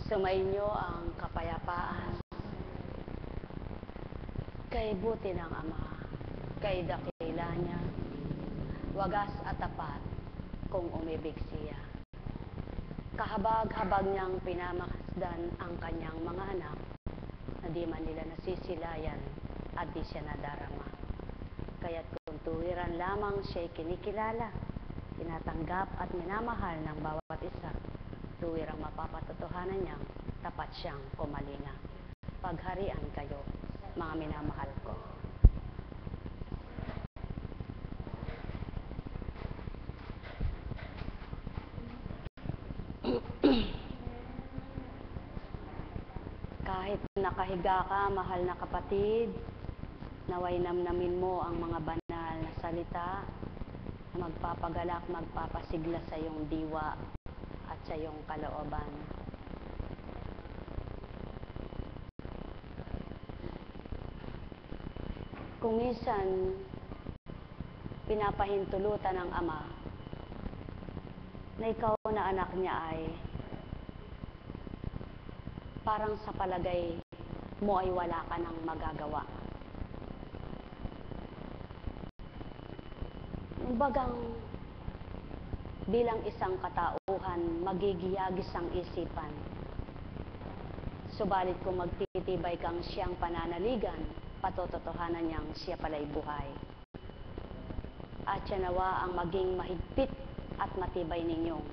Sumainyo ang kapayapaan. Kay buti ng Ama, kay dakila niya, wagas at tapat kung umibig siya. Kahabag-habag niyang pinamakasdan ang kanyang mga anak, na di man nila nasisilayan at di siya nadarama. Kaya't kung tuwiran lamang siya'y kinikilala, tinatanggap at minamahal ng bawat isa, tuwirang mapapatotohanan niyang tapat siyang kumalinga. Pagharian kayo, mga minamahal ko. Kahit nakahiga ka, mahal na kapatid, naway namnamin mo ang mga banal na salita na magpapagalak, magpapasigla sa iyong diwa at sa iyong kalooban. Kung minsan, pinapahintulutan ng Ama na ikaw na anak niya ay parang sa palagay mo ay wala ka nang magagawa. Bagang bilang isang katauhan, magigiyagis ang isipan. Subalit kung magtitibay kang siyang pananaligan, patototohanan niyang siya pala'y buhay. At siya nawa ang maging mahigpit at matibay ninyong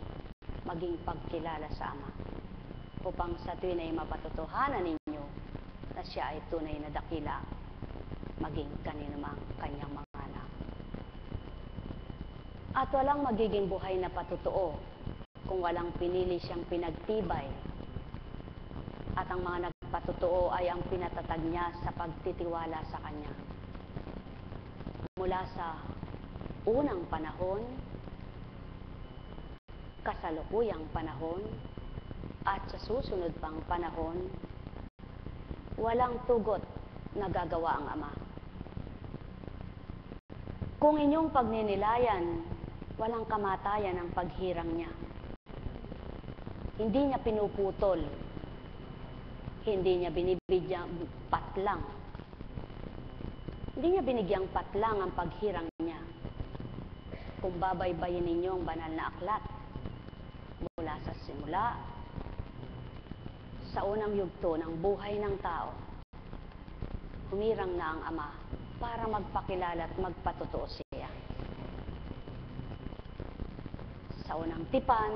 maging pagkilala sa Ama, upang sa tuwin ay mapatotohanan ninyo na siya ay tunay na dakila, maging kanino mang kanyang mga anak. At walang magiging buhay na patotoo kung walang pinili siyang pinagtibay, at ang mga nagpatotoo ay ang pinatatag niya sa pagtitiwala sa Kanya. Mula sa unang panahon, kasalukuyang panahon, at sa susunod pang panahon, walang tugot na gagawa ang Ama. Kung inyong pagninilayan, walang kamatayan ang paghirang niya. Hindi niya pinuputol, hindi niya binibigyang patlang. Hindi niya binigyang patlang ang paghirang niya. Kung babaybayin ninyo ang banal na aklat, mula sa simula, sa unang yugto ng buhay ng tao, humirang na ang Ama para magpakilala at magpatotoo siya. Sa unang tipan,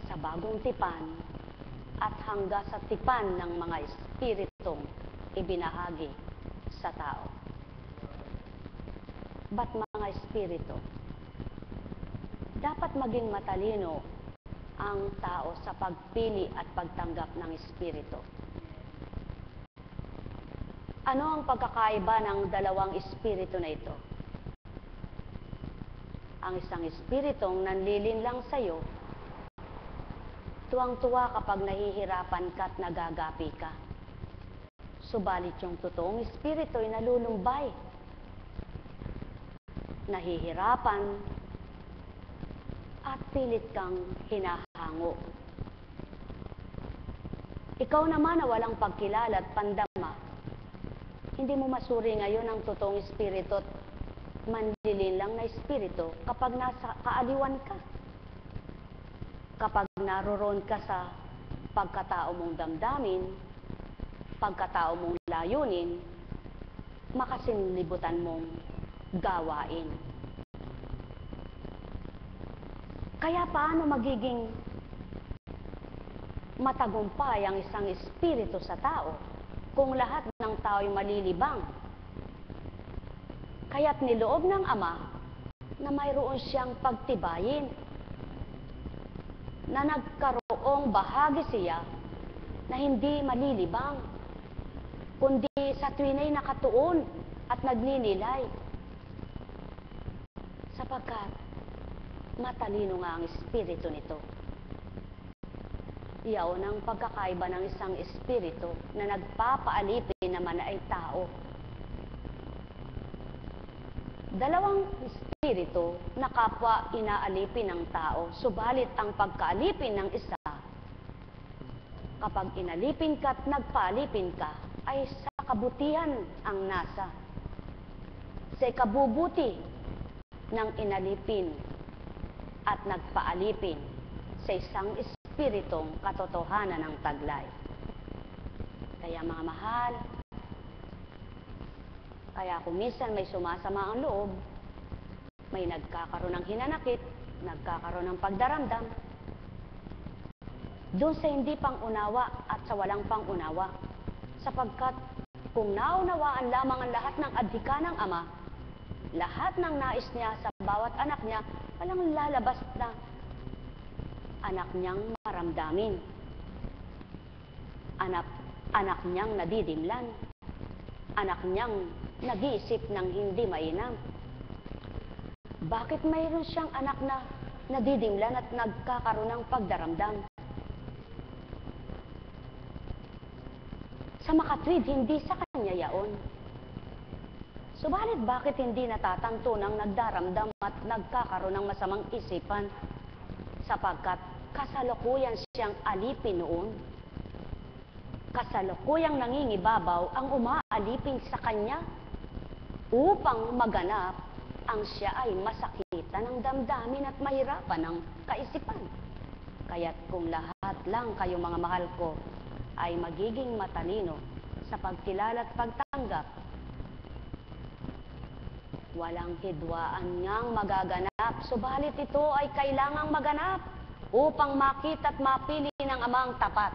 sa bagong tipan, at hangga sa tipan ng mga espiritong ibinahagi sa tao. Ba't mga espiritu? Dapat maging matalino ang tao sa pagpili at pagtanggap ng espiritu. Ano ang pagkakaiba ng dalawang espiritu na ito? Ang isang espiritong nanlilinlang sa iyo, tuwang-tuwa kapag nahihirapan ka at nagagapi ka. Subalit yung totoong espiritu ay nalulumbay, nahihirapan, at pilit kang hinahango. Ikaw naman na walang pagkilala at pandama, hindi mo masuri ngayon ang totoong espiritu at manlilinlang na espiritu kapag nasa kaaliwan ka. Kapag naroon ka sa pagkatao mong damdamin, pagkatao mong layunin, makasinlibutan mong gawain. Kaya paano magiging matagumpay ang isang espiritu sa tao kung lahat ng tao ay malilibang? Kaya't niloob ng Ama na mayroon siyang pagtibayin, na nagkaroong bahagi siya na hindi malilibang, kundi sa tuwin ay nakatuon at nagninilay. Sapagkat matalino nga ang espiritu nito. Iyaon ang pagkakaiba ng isang espiritu na nagpapaalipin naman ay tao. Dalawang espiritu na kapwa inaalipin ng tao, subalit ang pagkaalipin ng isa Kapag inalipin ka at nagpaalipin ka, ay sa kabutihan ang nasa. Sa ikabubuti ng inalipin at nagpaalipin sa isang espiritong katotohanan ng taglay. Kaya mga mahal, kaya kung minsan may sumasama ang loob, may nagkakaroon ng hinanakit, nagkakaroon ng pagdaramdam, doon sa hindi pangunawa at sa walang pangunawa. Sapagkat kung naunawaan lamang ang lahat ng adhika ng Ama, lahat ng nais niya sa bawat anak niya, walang lalabas na anak niyang maramdamin. Anak niyang nadidimlan. Anak niyang nag-iisip ng hindi mainam. Bakit mayroon siyang anak na nadidimlan at nagkakaroon ng pagdaramdam? Sa makatwid, hindi sa kanya yaon. Subalit bakit hindi natatanto ng nagdaramdam at nagkakaroon ng masamang isipan? Sapagkat kasalukuyan siyang alipin noon. Kasalukuyang nangingibabaw ang umaalipin sa kanya upang maganap ang siya ay masakitan ng damdamin at mahirapan ng kaisipan. Kaya't kung lahat lang kayo mga mahal ko ay magiging matalino sa pagkilala at pagtanggap, walang hidwaan ngang magaganap, subalit ito ay kailangang maganap upang makita at mapili ng Amang tapat.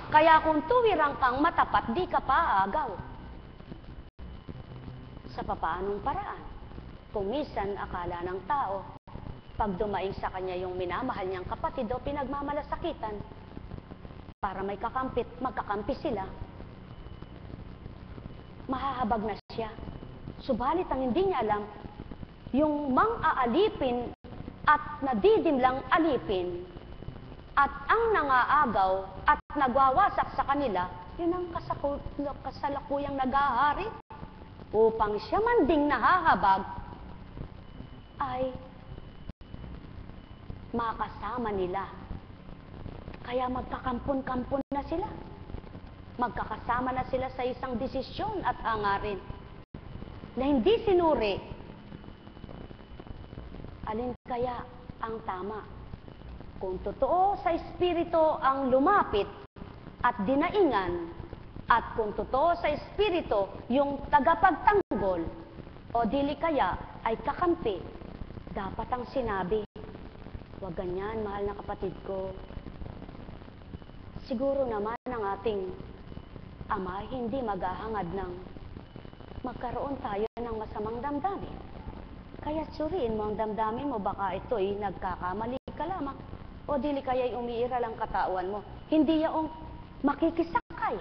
Kaya kung tuwirang kang matapat, di ka pa aagaw. Sa papaanong paraan? Kung minsan akala ng tao, pag dumaing sa kanya yung minamahal niyang kapatid o pinagmamalasakitan, para may kakampit, magkakampi sila, mahahabag na siya. Subalit ang hindi niya alam, yung mang-aalipin at nadidimlang alipin at ang nangaagaw at nagwawasak sa kanila, yun ang kasalukuyang naghahari. Upang siya man ding nahahabag, ay makasama nila. Kaya magkakampon-kampon na sila. Magkakasama na sila sa isang desisyon at hangarin na hindi sinuri. Alin kaya ang tama? Kung totoo sa espiritu ang lumapit at dinaingan, at kung totoo sa espiritu yung tagapagtanggol, o dili kaya ay kakampi, dapat ang sinabi, "Huwag ganyan, mahal na kapatid ko. Siguro naman ang ating Ama hindi maghahangad ng magkaroon tayo ng masamang damdamin. Kaya suriin mo ang damdamin mo, baka ito'y nagkakamali ka lamang. O dili kaya'y umiiral ang katawan mo. Hindi yaong makikisakay,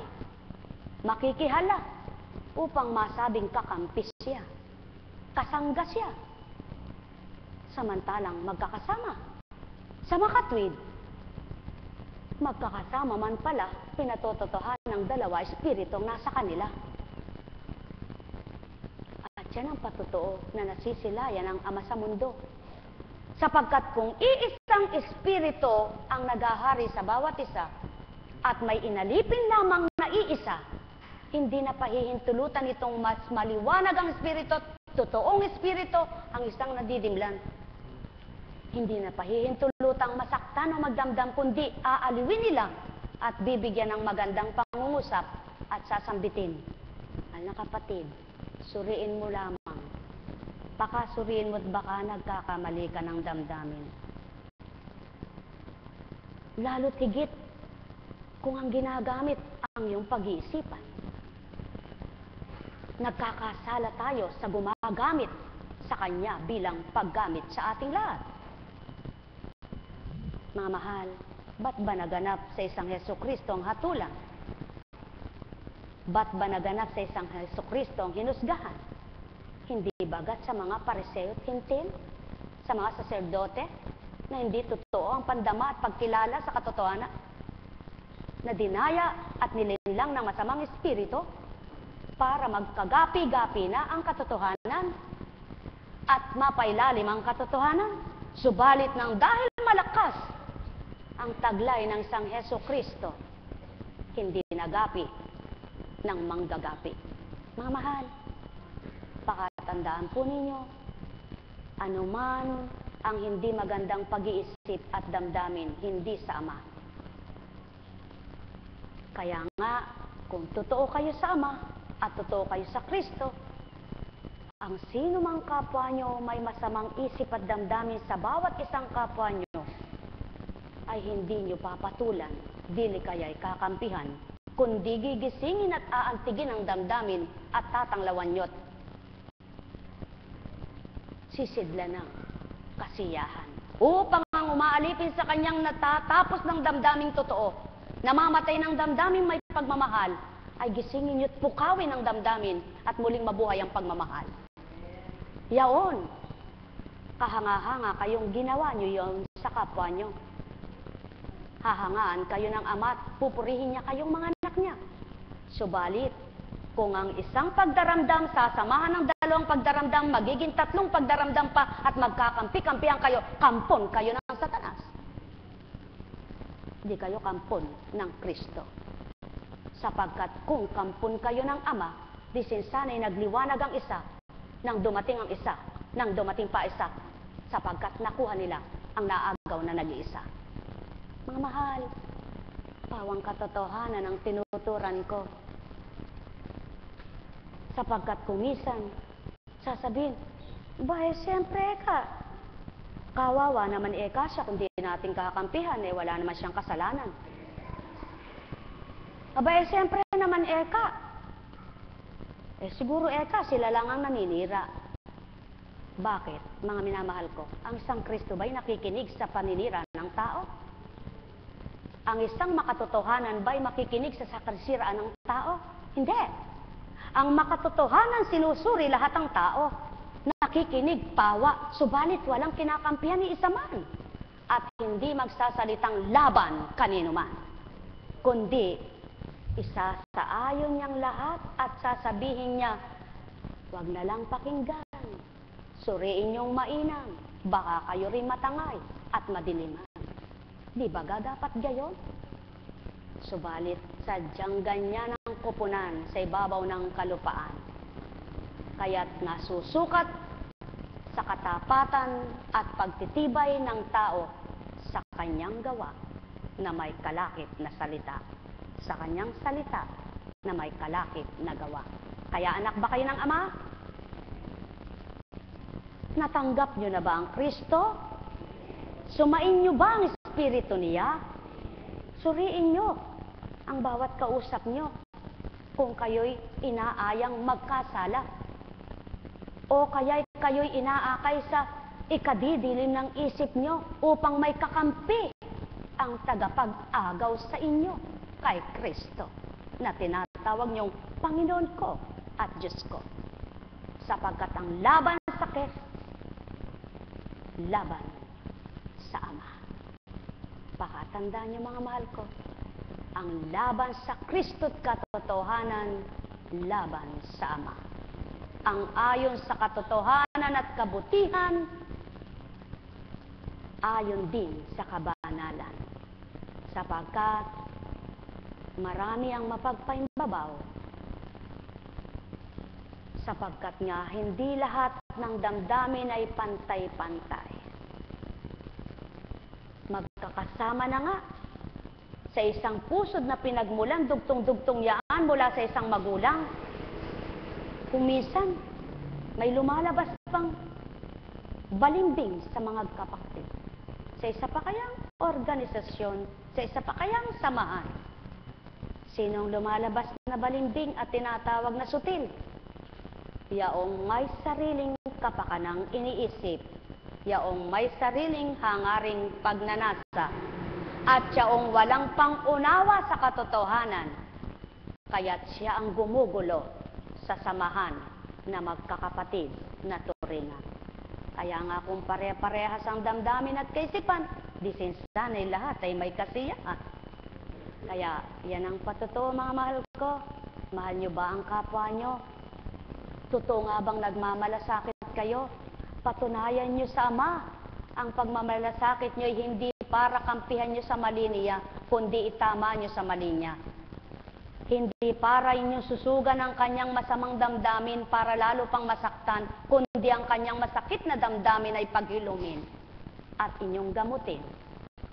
makikihala, upang masabing kakampi siya, kasangga siya. Samantalang magkakasama sa makatwid, magkakasama man pala, pinatototohan ng dalawa espiritong nasa kanila. At yan ang patotoo na nasisilayan ng Ama sa mundo. Sapagkat kung iisang espiritu ang naghahari sa bawat isa, at may inalipin lamang na iisa, hindi na pahihintulutan itong mas maliwanag ang espiritu, totoong espiritu, ang isang nadidimlan. Hindi na pahihintulutang masaktan o magdamdam, kundi aaliwin nila at bibigyan ng magandang pangungusap at sasambitin. Mahal na kapatid, suriin mo lamang. Baka suriin mo at baka nagkakamali ka ng damdamin. Lalo't higit kung ang ginagamit ang iyong pag-iisipan. Nagkakasala tayo sa gumagamit sa Kanya bilang paggamit sa ating lahat. Mga mahal, ba't ba naganap sa isang Jesucristo ang hatulan? Ba't ba naganap sa isang Jesucristo ang hinusgahan? Hindi bagat sa mga pariseo at hintil? Sa mga saserdote na hindi totoo ang pandama at pagkilala sa katotohanan? Na dinaya at nilinlang ng masamang espiritu para magkagapi-gapi na ang katotohanan at mapailalim ang katotohanan? Subalit nang dahil malakas ang taglay ng Sang Heso Kristo, hindi nagapi ng manggagapi. Mga mahal, pakatandaan po ninyo, anuman ang hindi magandang pag-iisip at damdamin, hindi sa Ama. Kaya nga, kung totoo kayo sa Ama at totoo kayo sa Kristo, ang sino mang kapwa nyo may masamang isip at damdamin sa bawat isang kapwa nyo, ay hindi nyo papatulan, dili kaya'y kakampihan, kundi gigisingin at aantigin ang damdamin at tatanglawan nyo't sisidla ng kasiyahan. Upang ang umaalipin sa kanyang natatapos ng damdaming totoo, namamatay ng damdaming may pagmamahal, ay gisingin nyo't pukawin ang damdamin at muling mabuhay ang pagmamahal. Yaon, kahanga-hanga kayong ginawa nyo yon sa kapwa nyo. Hahangaan kayo ng Ama at pupurihin niya kayong mga anak niya. Subalit, kung ang isang pagdaramdam sasamahan ng dalawang pagdaramdam, magiging tatlong pagdaramdam pa at magkakampi-kampihan kayo, kampon kayo ng Satanas. Hindi kayo kampon ng Kristo. Sapagkat kung kampon kayo ng Ama, di sinsana'y nagliwanag ang isa, nang dumating ang isa, nang dumating pa isa, sapagkat nakuha nila ang naagaw na nag-iisa. Mga mahal, pawang katotohanan ang tinuturan ko. Sapagkat kumisan, sasabihin, siyempre Eka, kawawa naman Eka siya, kung di natin kakampihan, wala naman siyang kasalanan. Siyempre naman Eka, siguro Eka, sila lang ang naninira. Bakit, mga minamahal ko? Ang isang Kristo ba'y nakikinig sa paninira ng tao? Ang isang makatotohanan ba'y makikinig sa sakrisiraan ng tao? Hindi. Ang makatotohanan sinusuri lahat ng tao. Nakikinig, pawa, subalit walang kinakampihan ni isa man. At hindi magsasalitang laban kanino man. Kundi, isasaayon niyang lahat at sasabihin niya, wag na lang pakinggan. Suriin niyong mainam, baka kayo rin matangay at madiliman. Di ba dapat gayon? Subalit, sadyang ganyan ang kupunan sa ibabaw ng kalupaan. Kaya't nasusukat sa katapatan at pagtitibay ng tao sa kanyang gawa na may kalakip na salita. Sa kanyang salita na may kalakip na gawa. Kaya anak ba kayo ng Ama? Natanggap nyo na ba ang Kristo? Sumain nyo ba ang Espiritu niya? Suriin nyo ang bawat kausap nyo kung kayo'y inaayang magkasala o kayo'y inaakay sa ikadidilim ng isip nyo upang may kakampi ang tagapag-agaw sa inyo kay Kristo na tinatawag nyong Panginoon ko at Diyos ko. Sapagkat ang laban sa laban sa Ama. Pakatandaan niyo mga mahal ko, ang laban sa Kristo't katotohanan, laban sa Ama. Ang ayon sa katotohanan at kabutihan, ayon din sa kabanalan. Sapagkat marami ang mapagpaimbabaw, sapagkat nga hindi lahat ng damdamin ay pantay-pantay. Magkakasama na nga sa isang pusod na pinagmulan, dugtong-dugtong yaan mula sa isang magulang. Kung minsan, may lumalabas pang balimbing sa mga kapatid. Sa isa pa kayang organisasyon, sa isa pa kayang samahan. Sinong lumalabas na balimbing at tinatawag na sutil? Yaong may sariling kapakanang iniisip, yaong may sariling hangaring pagnanasa, at yaong walang pangunawa sa katotohanan, kaya't siya ang gumugulo sa samahan na magkakapatid na turingan. Kaya nga kung pare-parehas ang damdamin at kaisipan, di sinsana'y lahat ay may kasiyahan. Kaya yan ang patotoo mga mahal ko. Mahal nyo ba ang kapwa nyo? Totoo nga bang nagmamalasakit kayo? Patunayan nyo sa Ama Ang pagmamalasakit nyo ay hindi para kampihan nyo sa mali niya, kundi itama nyo sa mali niya. Hindi para inyong susugan ang kanyang masamang damdamin para lalo pang masaktan, kundi ang kanyang masakit na damdamin ay paghilumin at inyong gamutin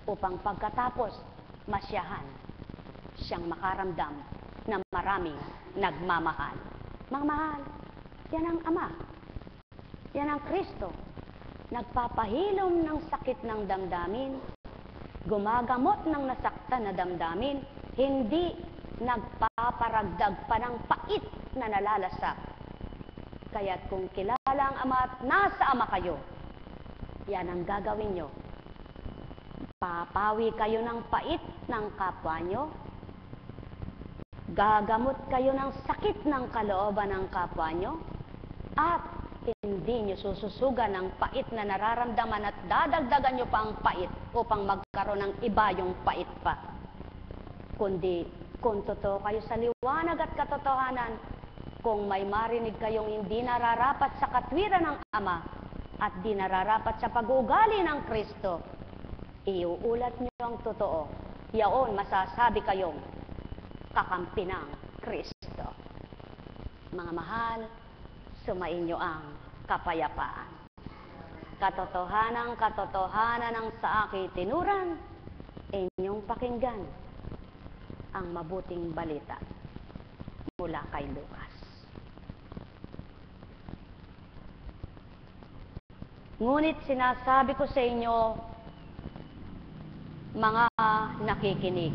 upang pagkatapos masyahan siyang makaramdam na maraming nagmamahal. Mga mahal, yan ang Ama. Yan ang Kristo. Nagpapahilom ng sakit ng damdamin, gumagamot ng nasaktan na damdamin, hindi nagpaparagdag pa ng pait na nalalasak. Kaya't kung kilala ang Ama at nasa Ama kayo, yan ang gagawin nyo. Papawi kayo ng pait ng kapwa nyo, gagamot kayo ng sakit ng kalooban ng kapwa nyo, at hindi nyo sususugan ng pait na nararamdaman at dadagdagan nyo pa ang pait upang magkaroon ng iba yung pait pa. Kundi kung totoo kayo sa liwanag at katotohanan, kung may marinig kayong hindi nararapat sa katwiran ng Ama at di nararapat sa pag-uugali ng Kristo, iuulat nyo ang totoo. Yaon masasabi kayong kakampi ng Kristo. Mga mahal, sumainyo ang kapayapaan. Katotohanan ng sa akin tinuran, inyong pakinggan ang mabuting balita mula kay Lucas. Ngunit sinasabi ko sa inyo, mga nakikinig,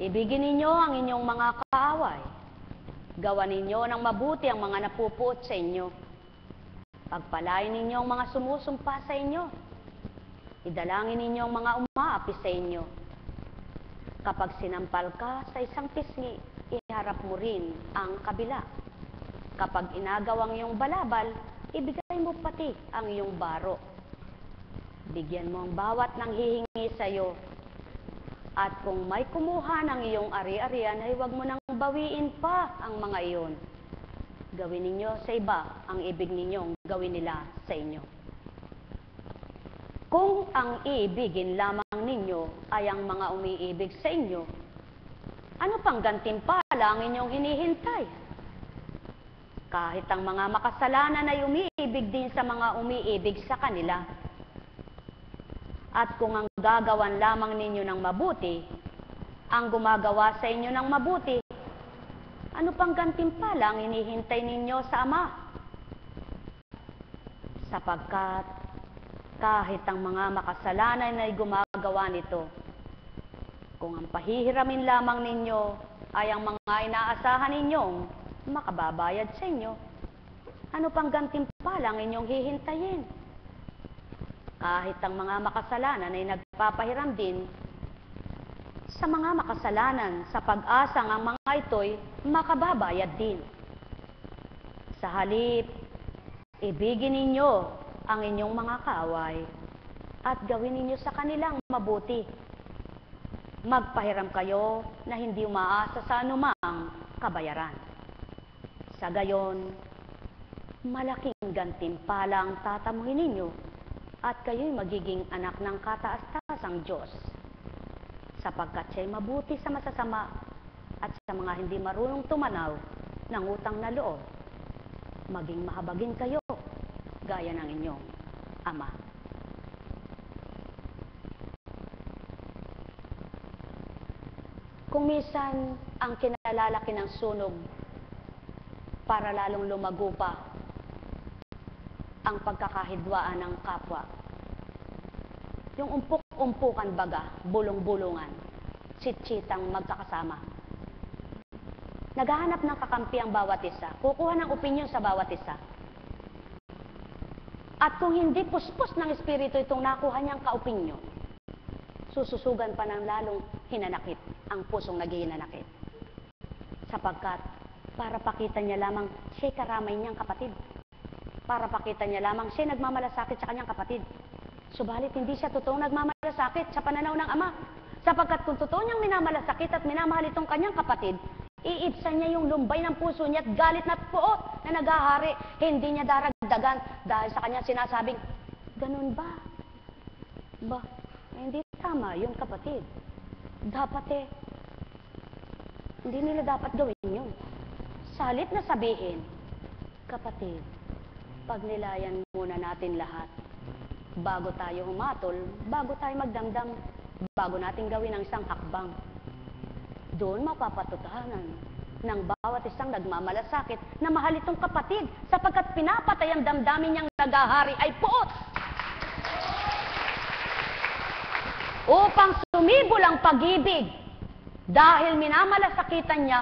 ibigin ninyo ang inyong mga kaaway. Gawan ninyo ng mabuti ang mga napupuot sa inyo. Pagpalain ninyo ang mga sumusumpa sa inyo. Idalangin ninyo ang mga umaapi sa inyo. Kapag sinampal ka sa isang pisngi, iharap mo rin ang kabila. Kapag inagaw ang iyong balabal, ibigay mo pati ang iyong baro. Bigyan mo ang bawat nang hihingi sa iyo. At kung may kumuha ng iyong ari-arian, ay huwag mo nang bawiin pa ang mga iyon. Gawin ninyo sa iba ang ibig ninyong gawin nila sa inyo. Kung ang iibigin lamang ninyo ay ang mga umiibig sa inyo, ano pang gantimpala ang inyong hinihintay? Kahit ang mga makasalanan ay umiibig din sa mga umiibig sa kanila. At kung ang gagawan lamang ninyo ng mabuti, ang gumagawa sa inyo ng mabuti, ano pang gantimpala ang hinihintay ninyo sa Ama? Sapagkat kahit ang mga makasalanan ay gumagawa nito, kung ang pahihiramin lamang ninyo ay ang mga inaasahan ninyong makababayad sa inyo, ano pang gantimpala ang inyong hihintayin? Kahit ang mga makasalanan ay nagpapahiram din sa mga makasalanan sa pag-asang ang mga ito'y makababayad din. Sa halip, ibigin ninyo ang inyong mga kaaway at gawin ninyo sa kanilang mabuti. Magpahiram kayo na hindi umaasa sa anumang kabayaran. Sa gayon, malaking gantimpala ang tatamuhin ninyo at kayo'y magiging anak ng kataas-taasang Diyos, sapagkat siya'y mabuti sa masasama at sa mga hindi marunong tumanaw ng utang na loob. Maging mahabagin kayo gaya ng inyong Ama. Kung minsan ang kinalalaki ng sunog para lalong lumago pa ang pagkakahidwaan ng kapwa, yung umpuk-umpukan baga, bulong-bulungan, sit-sitang magkakasama. Naghahanap ng kakampi ang bawat isa, kukuha ng opinyon sa bawat isa. At kung hindi puspos ng Espiritu itong nakuha niyang kaopinyon, sususugan pa ng lalong hinanakit ang pusong naghihinanakit. Sapagkat para pakita niya lamang siya'y karamay niyang kapatid. Para pakita niya lamang siya'y nagmamalasakit sa kanyang kapatid. Subalit hindi siya totoong nagmamalasakit sa pananaw ng Ama. Sapagkat kung totoo niyang minamalasakit at minamahal itong kanyang kapatid, iibsan niya yung lumbay ng puso niya at galit na puot na naghahari. Hindi niya daragdagan dahil sa kanya sinasabing, Ganun ba? Ba, hindi tama yun, kapatid. Dapat hindi nila dapat gawin yun. Salit na sabihin, kapatid, pagnilayan muna natin lahat. Bago tayo humatol, bago tayo magdamdam, bago natin gawin ang isang hakbang. Doon mapapatutahanan ng bawat isang nagmamalasakit na mahal itong kapatid sapagkat pinapatay ang damdamin niyang nagahari ay puot. Upang sumibol ang pag-ibig dahil minamalasakitan niya,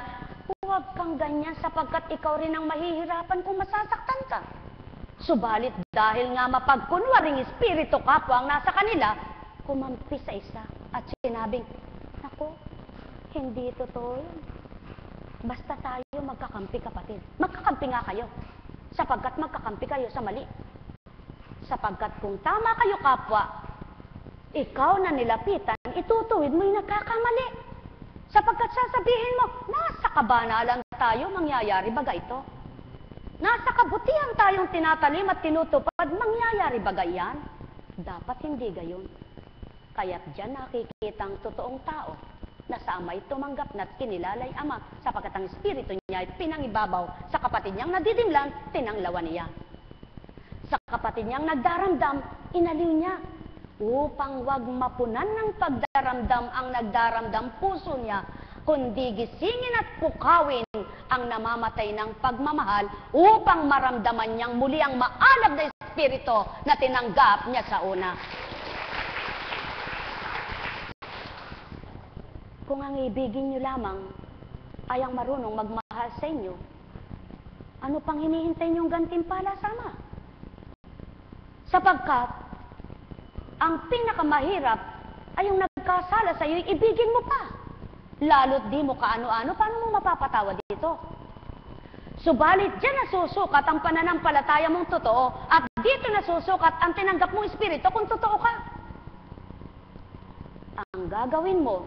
huwag kang ganyan sapagkat ikaw rin ang mahihirapan kung masasaktan ka. Subalit dahil nga mapagkunwaring espiritu kapwa ang nasa kanila, kumampi sa isa at sinabing, naku, hindi totoo yun. Basta tayo magkakampi, kapatid. Magkakampi nga kayo sapagkat magkakampi kayo sa mali. Sapagkat kung tama kayo kapwa, ikaw na nilapitan, itutuwid mo yung nagkakamali. Sapagkat sasabihin mo, nasa kabanalan tayo, mangyayari baga ito? Nasa kabutihan tayong tinatalim at tinutupad, mangyayari baga yan? Dapat hindi gayon. Kaya't dyan nakikita ang totoong tao na sa ama'y tumanggap na't kinilalay ama sapagkat ang espiritu niya ay pinangibabaw sa kapatid niyang nadidimlan, tinanglawan niya. Sa kapatid niyang nagdaramdam, inaliw niya upang wag mapunan ng pagdaramdam ang nagdaramdam puso niya, kundi gisingin at pukawin ang namamatay ng pagmamahal upang maramdaman niyang muli ang maalab na espiritu na tinanggap niya sa una. Kung ang ibigin niyo lamang ay ang marunong magmahal sa inyo, ano pang hinihintay niyong gantimpala sa Ama? Sapagkat ang pinakamahirap ay yung nagkasala sa iyo, ibigin mo pa. Lalo't di mo kaano-ano, paano mo mapapatawa dito? Subalit dyan nasusukat ang pananampalataya mong totoo at dito nasusukat ang tinanggap mong espiritu kung totoo ka. Ang gagawin mo,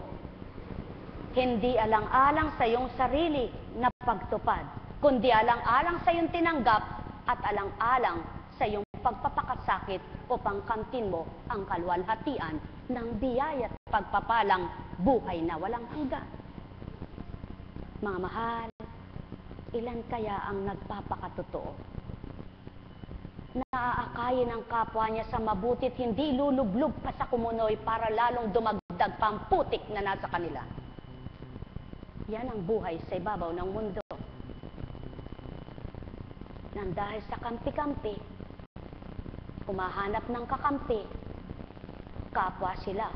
hindi alang-alang sa iyong sarili na pagtupad, kundi alang-alang sa iyong tinanggap at alang-alang sa iyong pagpapakasakit upang kamtin mo ang kaluwalhatian ng biyaya at pagpapalang buhay na walang hanggan. Mga mahal, ilan kaya ang nagpapakatotoo? Naaakayin ang kapwa niya sa mabutit, hindi lulublog pa sa kumunoy para lalong dumagdag pa ang putik na nasa kanila. Yan ang buhay sa ibabaw ng mundo. Nang dahil sa kampi-kampi, humahanap ng kakampi, kapwa sila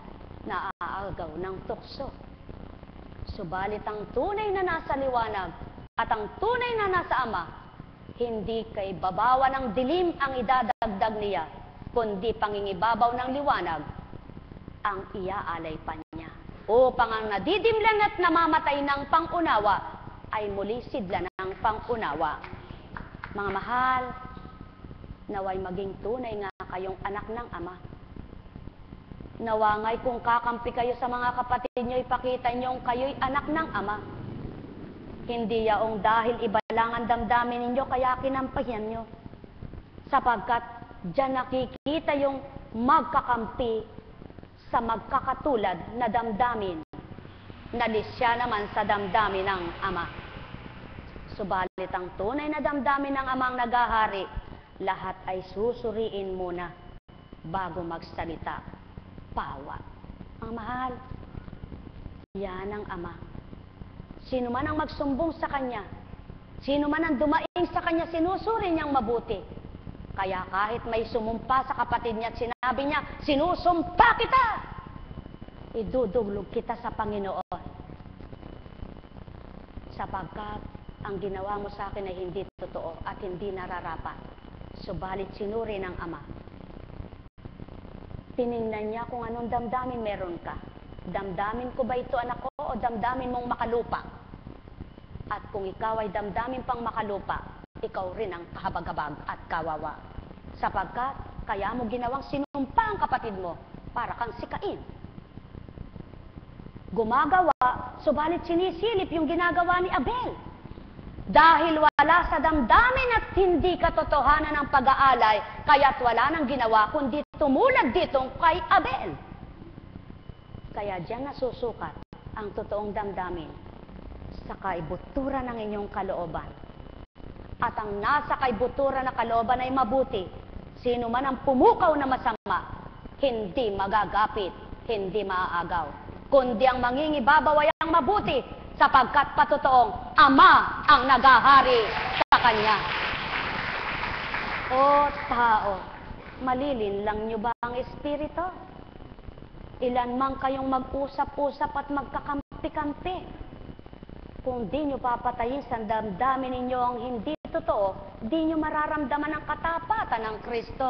naaagaw ng tukso. Subalit ang tunay na nasa liwanag at ang tunay na nasa Ama, hindi kay babawa ng dilim ang idadagdag niya, kundi pangingibabaw ng liwanag ang iaalay pa niya. Upang ang nadidimlan at namamatay ng pangunawa ay muli sidla ng pangunawa. Mga mahal, naway maging tunay nga kayong anak ng Ama. Nawangay kung kakampi kayo sa mga kapatid nyo, ipakita nyo kayo'y anak ng Ama. Hindi yaong dahil iba lang ang damdamin ninyo, kaya kinampayan nyo. Sapagkat dyan nakikita yung magkakampi sa magkakatulad na damdamin, na lisya naman sa damdamin ng Ama. Subalit ang tunay na damdamin ng Amang nagahari, lahat ay susuriin muna bago magsalita. Pawa. Ang mahal, yan ang Ama. Sino man ang magsumbong sa Kanya, sino man ang dumaing sa Kanya, sinusuri niyang mabuti. Kaya kahit may sumumpa sa kapatid niya at sinabi niya, sinusumpa kita! Iduduglog kita sa Panginoon. Sapagkat ang ginawa mo sa akin ay hindi totoo at hindi nararapat. Subalit sinuri ng Ama. Tiningnan niya kung anong damdamin meron ka. Damdamin ko ba ito, anak ko, o damdamin mong makalupa? At kung ikaw ay damdamin pang makalupa, ikaw rin ang kahabag-habag at kawawa. Sapagkat kaya mo ginawang sinumpa ang kapatid mo para kang sikain. Gumagawa, subalit sinisilip yung ginagawa ni Abel. Dahil wala sa damdamin at hindi katotohanan ng pag-aalay, kaya't wala nang ginawa kundi tumulad ditong kay Abel. Kaya diyan nasusukat ang totoong damdamin sa kaibuturan ng inyong kalooban. At ang nasa kaibuturan na kalooban ay mabuti. Sino man ang pumukaw na masama, hindi magagapit, hindi maaagaw, kundi ang mangingibabaw ay ang mabuti, sapagkat patotoong Ama ang nagahari sa kanya. O tao, malilin lang nyo ba ang espiritu? Ilan man kayong mag-usap-usap at magkakampi-kampi, kung di nyo papatayin sa damdamin ninyo ang hindi totoo, di nyo mararamdaman ang katapatan ng Kristo.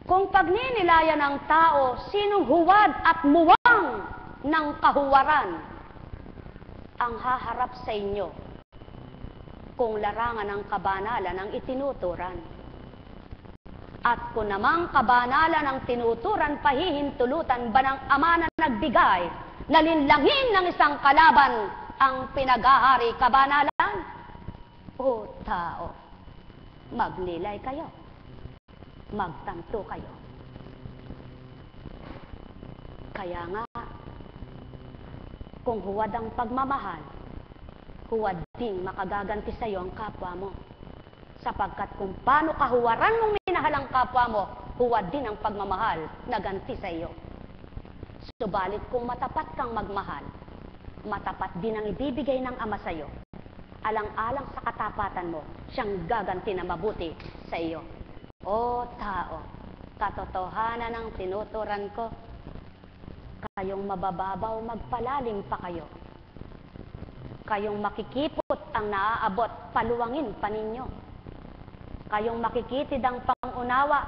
Kung pagninilayan ng tao, sinong huwad at muwang ng kahuwaran ang haharap sa inyo kung larangan ng kabanalan ang itinuturan? At kung namang kabanalan ang tinuturan, pahihintulutan ba ng Ama na nagbigay na linlangin ng isang kalaban ang pinagahari kabanalan? O tao, magnilay kayo, magtanto kayo. Kaya nga, kung huwad ang pagmamahal, huwad ding makagaganti sa iyo ang kapwa mo. Sapagkat kung paano kahuwaran mong minahal ang kapwa mo, huwad din ang pagmamahal na ganti sa iyo. Subalit kung matapat kang magmahal, matapat din ang ibibigay ng Ama sa iyo. Alang-alang sa katapatan mo, siyang gaganti na mabuti sa iyo. O tao, katotohanan ang tinuturan ko, kayong mabababaw, magpalalim pa kayo. Kayong makikipot ang naaabot, paluwangin pa ninyo. Kayong makikitid ang pangunawa,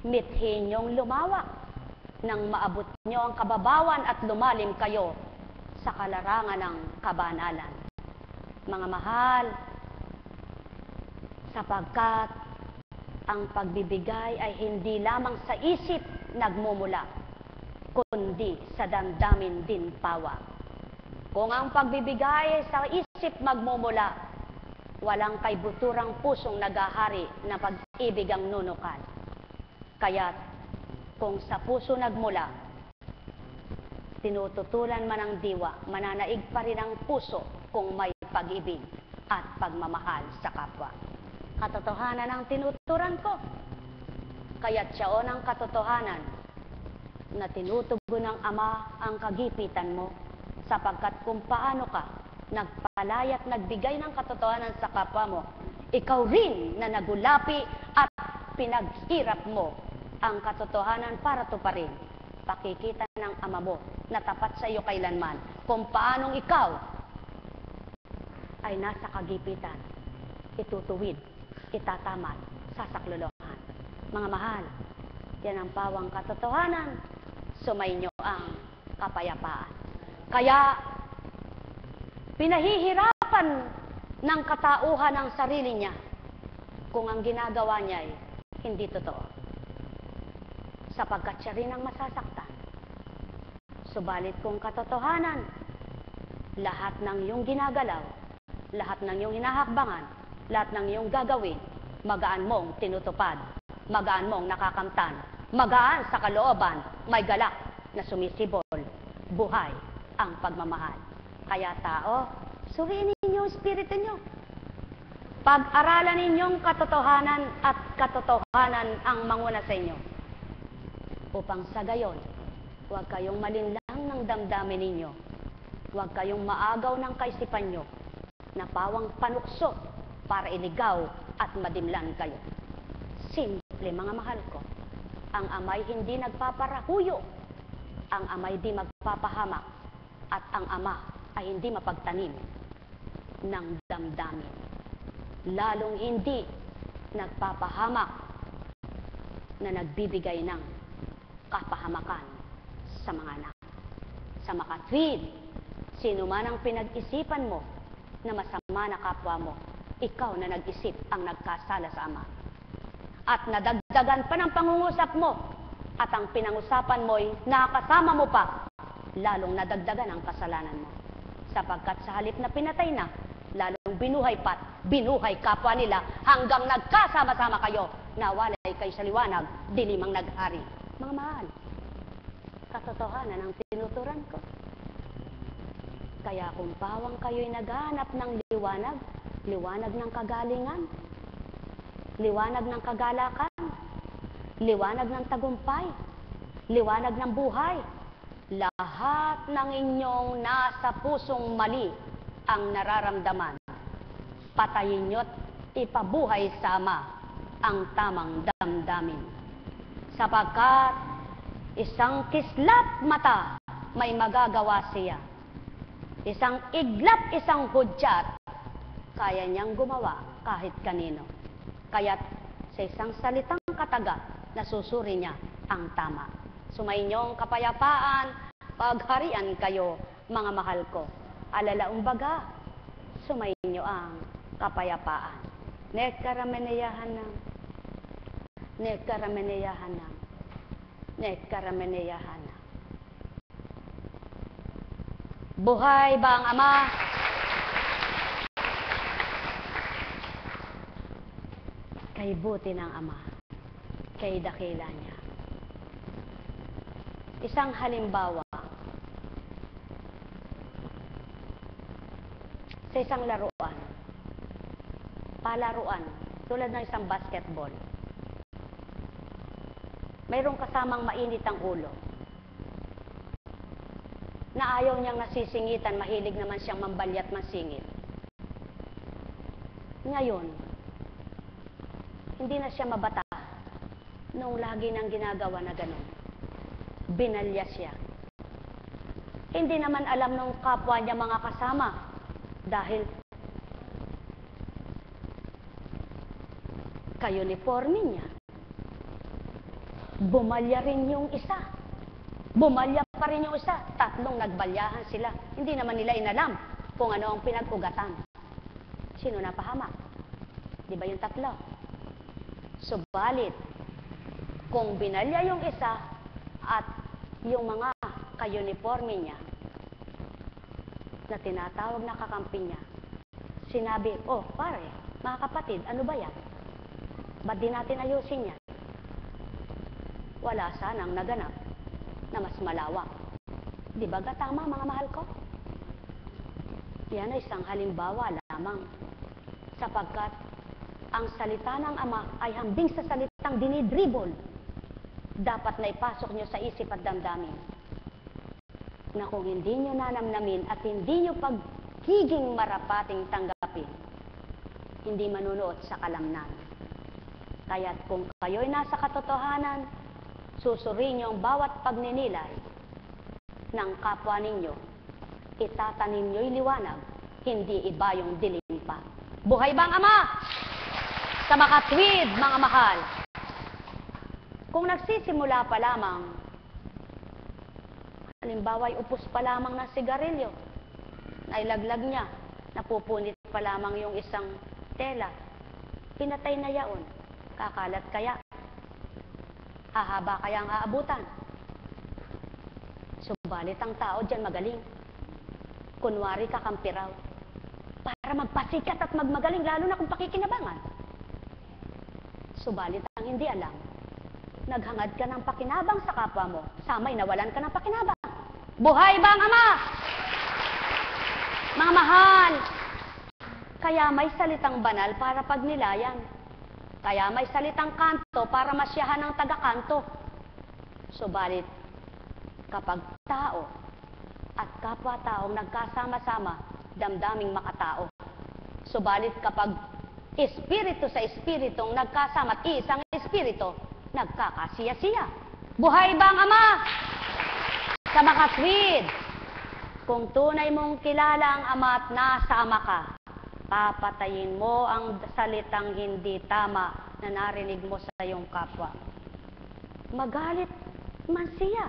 mithin niyong lumawak, nang maabot niyo ang kababawan at lumalim kayo sa kalarangan ng kabanalan. Mga mahal, sapagkat ang pagbibigay ay hindi lamang sa isip nagmumula, kundi sa damdamin din pawa. Kung ang pagbibigay ay sa isip magmumula, walang kaibuturang pusong nagahari na pag-ibig ang nunukan. Kaya't kung sa puso nagmula, tinututulan man ang diwa, mananaig pa rin ang puso kung may pag-ibig at pagmamahal sa kapwa. Katotohanan ang tinuturan ko. Kaya't siyaon ang katotohanan na tinutugon ng Ama ang kagipitan mo, sapagkat kung paano ka nagpalaya at nagbigay ng katotohanan sa kapwa mo, ikaw rin na nagulapi at pinaghirap mo ang katotohanan para tuparin. Pakikita ng Ama mo na tapat sa iyo kailanman kung paanong ikaw ay nasa kagipitan, itutuwid, itatamat, sasaklolohan. Mga mahal, yan ang pawang katotohanan, sumainyo ang kapayapaan. Kaya, pinahihirapan ng katauhan ang sarili niya kung ang ginagawa niya ay hindi totoo. Sapagkat siya rin ang masasaktan. Subalit kung katotohanan, lahat ng iyong ginagalaw, lahat ng iyong hinahakbangan, lahat ng iyong gagawin, magaan mong tinutupad, magaan mong nakakamtan, magaan sa kalooban, may galak na sumisibol, buhay ang pagmamahal. Kaya tao, suriin ninyo ang espiritu nyo. Pag-aralan ninyong katotohanan at katotohanan ang manguna sa inyo. Upang sa gayon, huwag kayong malinlang ng damdamin ninyo. Huwag kayong maagaw ng kaisipan nyo na pawang panukso para iligaw at madimlan kayo. Simple, mga mahal ko. Ang Ama'y hindi nagpaparahuyo. Ang Ama'y di magpapahamak. At ang Ama ay hindi mapagtanim ng damdamin. Lalong hindi nagpapahamak na nagbibigay ng kapahamakan sa mga anak. Sa makatwid, sino man ang pinag-isipan mo na masama na kapwa mo, ikaw na nag-isip ang nagkasala sa Ama. At nadagdagan pa ng pangungusap mo, at ang pinangusapan mo'y nakasama mo pa, lalong nadagdagan ang kasalanan mo. Sapagkat sa halip na pinatay na, lalong binuhay kapwa nila hanggang nagkasama-sama kayo nawalay kayo sa liwanag, dilim ang naghari. Mga mahal, katotohanan ang tinuturan ko. Kaya kung pawang kayo'y naghahanap ng liwanag, liwanag ng kagalingan, liwanag ng kagalakan, liwanag ng tagumpay, liwanag ng buhay, lahat ng inyong nasa pusong mali ang nararamdaman, patayin nyo't ipabuhay sa Ama ang tamang damdamin. Sapagkat isang kislap mata may magagawa siya. Isang iglap, isang hudyat, kaya niyang gumawa kahit kanino. Kaya't sa isang salitang kataga, nasusuri niya ang tama. Sumainyong kapayapaan, pagharian kayo, mga mahal ko. Alalaumbaga, sumainyo ang kapayapaan. Nekarameneyahanam, nekarameneyahanam, nekarameneyahanam. Buhay ba ang Ama? Kay buti ng Ama, kay dakila niya. Isang halimbawa, sa isang laruan, palaruan, tulad ng isang basketball. Mayroong kasamang mainit ang ulo, na ayaw niyang nasisingitan, mahilig naman siyang mambalyat masingit. Ngayon, hindi na siya mabata nung lagi nang ginagawa na ganun. Binalya siya. Hindi naman alam nung kapwa niya mga kasama dahil ka-uniforme niya. Bumalya rin yung isa. Bumalya pa rin yung isa. Tatlong nagbalyahan sila. Hindi naman nila inalam kung ano ang pinag-ugatan. Sino napahamak? Di ba yung tatlo? Subalit, kung binalya yung isa at yung mga ka-uniforme niya na tinatawag na kakampi niya, sinabi, oh pare, mga kapatid, ano ba yan? Ba't di natin ayusin yan? Wala sanang naganap na mas malawak. Di ba tama, mga mahal ko? Yan ay isang halimbawa lamang, sapagkat ang salita ng Ama ay hambing sa salitang dinidribble. Dapat na ipasok nyo sa isip at damdamin na kung hindi nyo nanamnamin at hindi nyo pagiging marapating tanggapin, hindi manunuot sa kalamnan. Kaya't kung kayo'y nasa katotohanan, susuriin nyo ang bawat pagninilay ng kapwa ninyo, itatanim nyo'y liwanag, hindi iba yung dilim pa. Buhay ba ang Ama? Sa makatwid, mga mahal, kung nagsisimula pa lamang, halimbawa ay upos pa lamang ng sigarilyo, nailaglag niya, napupunit pa lamang yung isang tela, pinatay na yaon, kakalat kaya? Hahaba kaya ang aabutan? Subalit ang tao dyan magaling. Kunwari kakampi raw, para magpasikat at magmagaling, lalo na kung pakikinabangan. Subalit ang hindi alam, naghangad ka ng pakinabang sa kapwa mo, samay nawalan ka ng pakinabang. Buhay ba ang Ama? Mga mahal, kaya may salitang banal para pagnilayan. Kaya may salitang kanto para masyahan ng taga-kanto. Subalit, kapag tao at kapwa-taong nagkasama-sama, damdaming makatao. Subalit kapag espiritu sa espiritong nagkasama at isang espiritu, nagkakasiya-siya. Buhay ba ang Ama? Sa makatwid, kung tunay mong kilala ang Ama at nasa Ama ka, papatayin mo ang salitang hindi tama na narinig mo sa iyong kapwa. Magalit man siya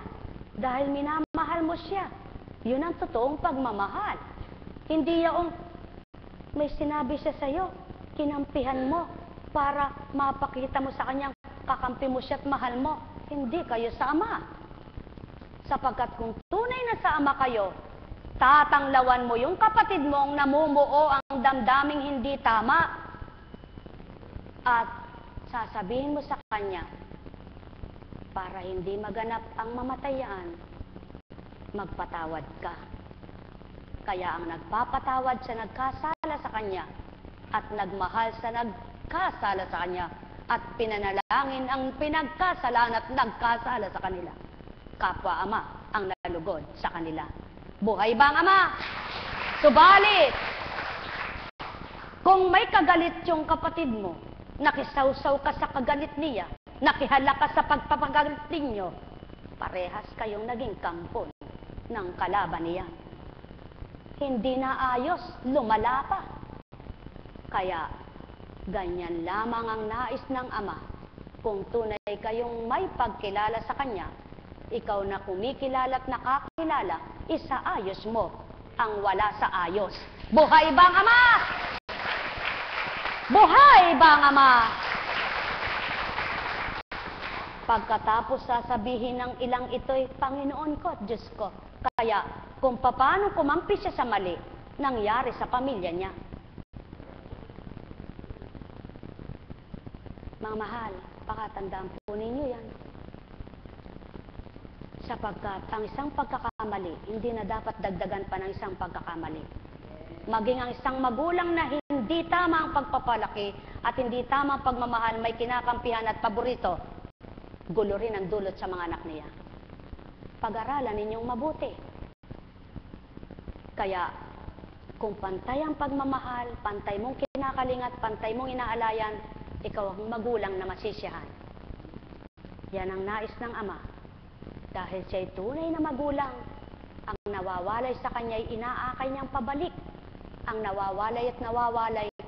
dahil minamahal mo siya. Yun ang totoong pagmamahal. Hindi yaong may sinabi siya sa iyo, kinampihan mo para mapakita mo sa kanyang kakampi mo siya at mahal mo. Hindi kayo sa Ama. Sapagkat kung tunay na sa Ama kayo, tatanglawan mo yung kapatid mong namumuo ang damdaming hindi tama. At sasabihin mo sa kanya, para hindi maganap ang mamatayan, magpatawad ka. Kaya ang nagpapatawad sa nagkasala sa kanya at nagmahal sa nagkasala sa kanya at pinanalangin ang pinagkasalaan at nagkasala sa kanila, kapwa Ama ang nalugod sa kanila. Buhay ba ang Ama? Subalit, kung may kagalit yung kapatid mo, nakisawsaw ka sa kagalit niya, nakihala ka sa pagpapagalit ninyo, parehas kayong naging kampon ng kalaban niya. Hindi na ayos, lumala pa. Kaya, ganyan lamang ang nais ng Ama. Kung tunay kayong may pagkilala sa Kanya, ikaw na kumikilala at nakakilala, isaayos mo ang wala sa ayos. Buhay ba ang Ama? Buhay ba ang Ama? Pagkatapos sasabihin ng ilang ito'y, Panginoon ko at Diyos ko. Kaya, kung paano kumampi siya sa mali, nangyari sa pamilya niya. Mga mahal, pakatandaan po ninyo yan. Sapagkat ang isang pagkakamali, hindi na dapat dagdagan pa ng isang pagkakamali. Maging ang isang magulang na hindi tama ang pagpapalaki at hindi tama ang pagmamahal, may kinakampihan at paborito, gulo rin ang dulot sa mga anak niya. Pag-aralan ninyong mabuti. Kaya, kung pantay ang pagmamahal, pantay mong kinakalingat, pantay mong inaalayan, ikaw ang magulang na masisiyahan. Yan ang nais ng Ama. Dahil siya'y tunay na magulang, ang nawawalay sa kanya'y inaakay niyang pabalik. Ang nawawalay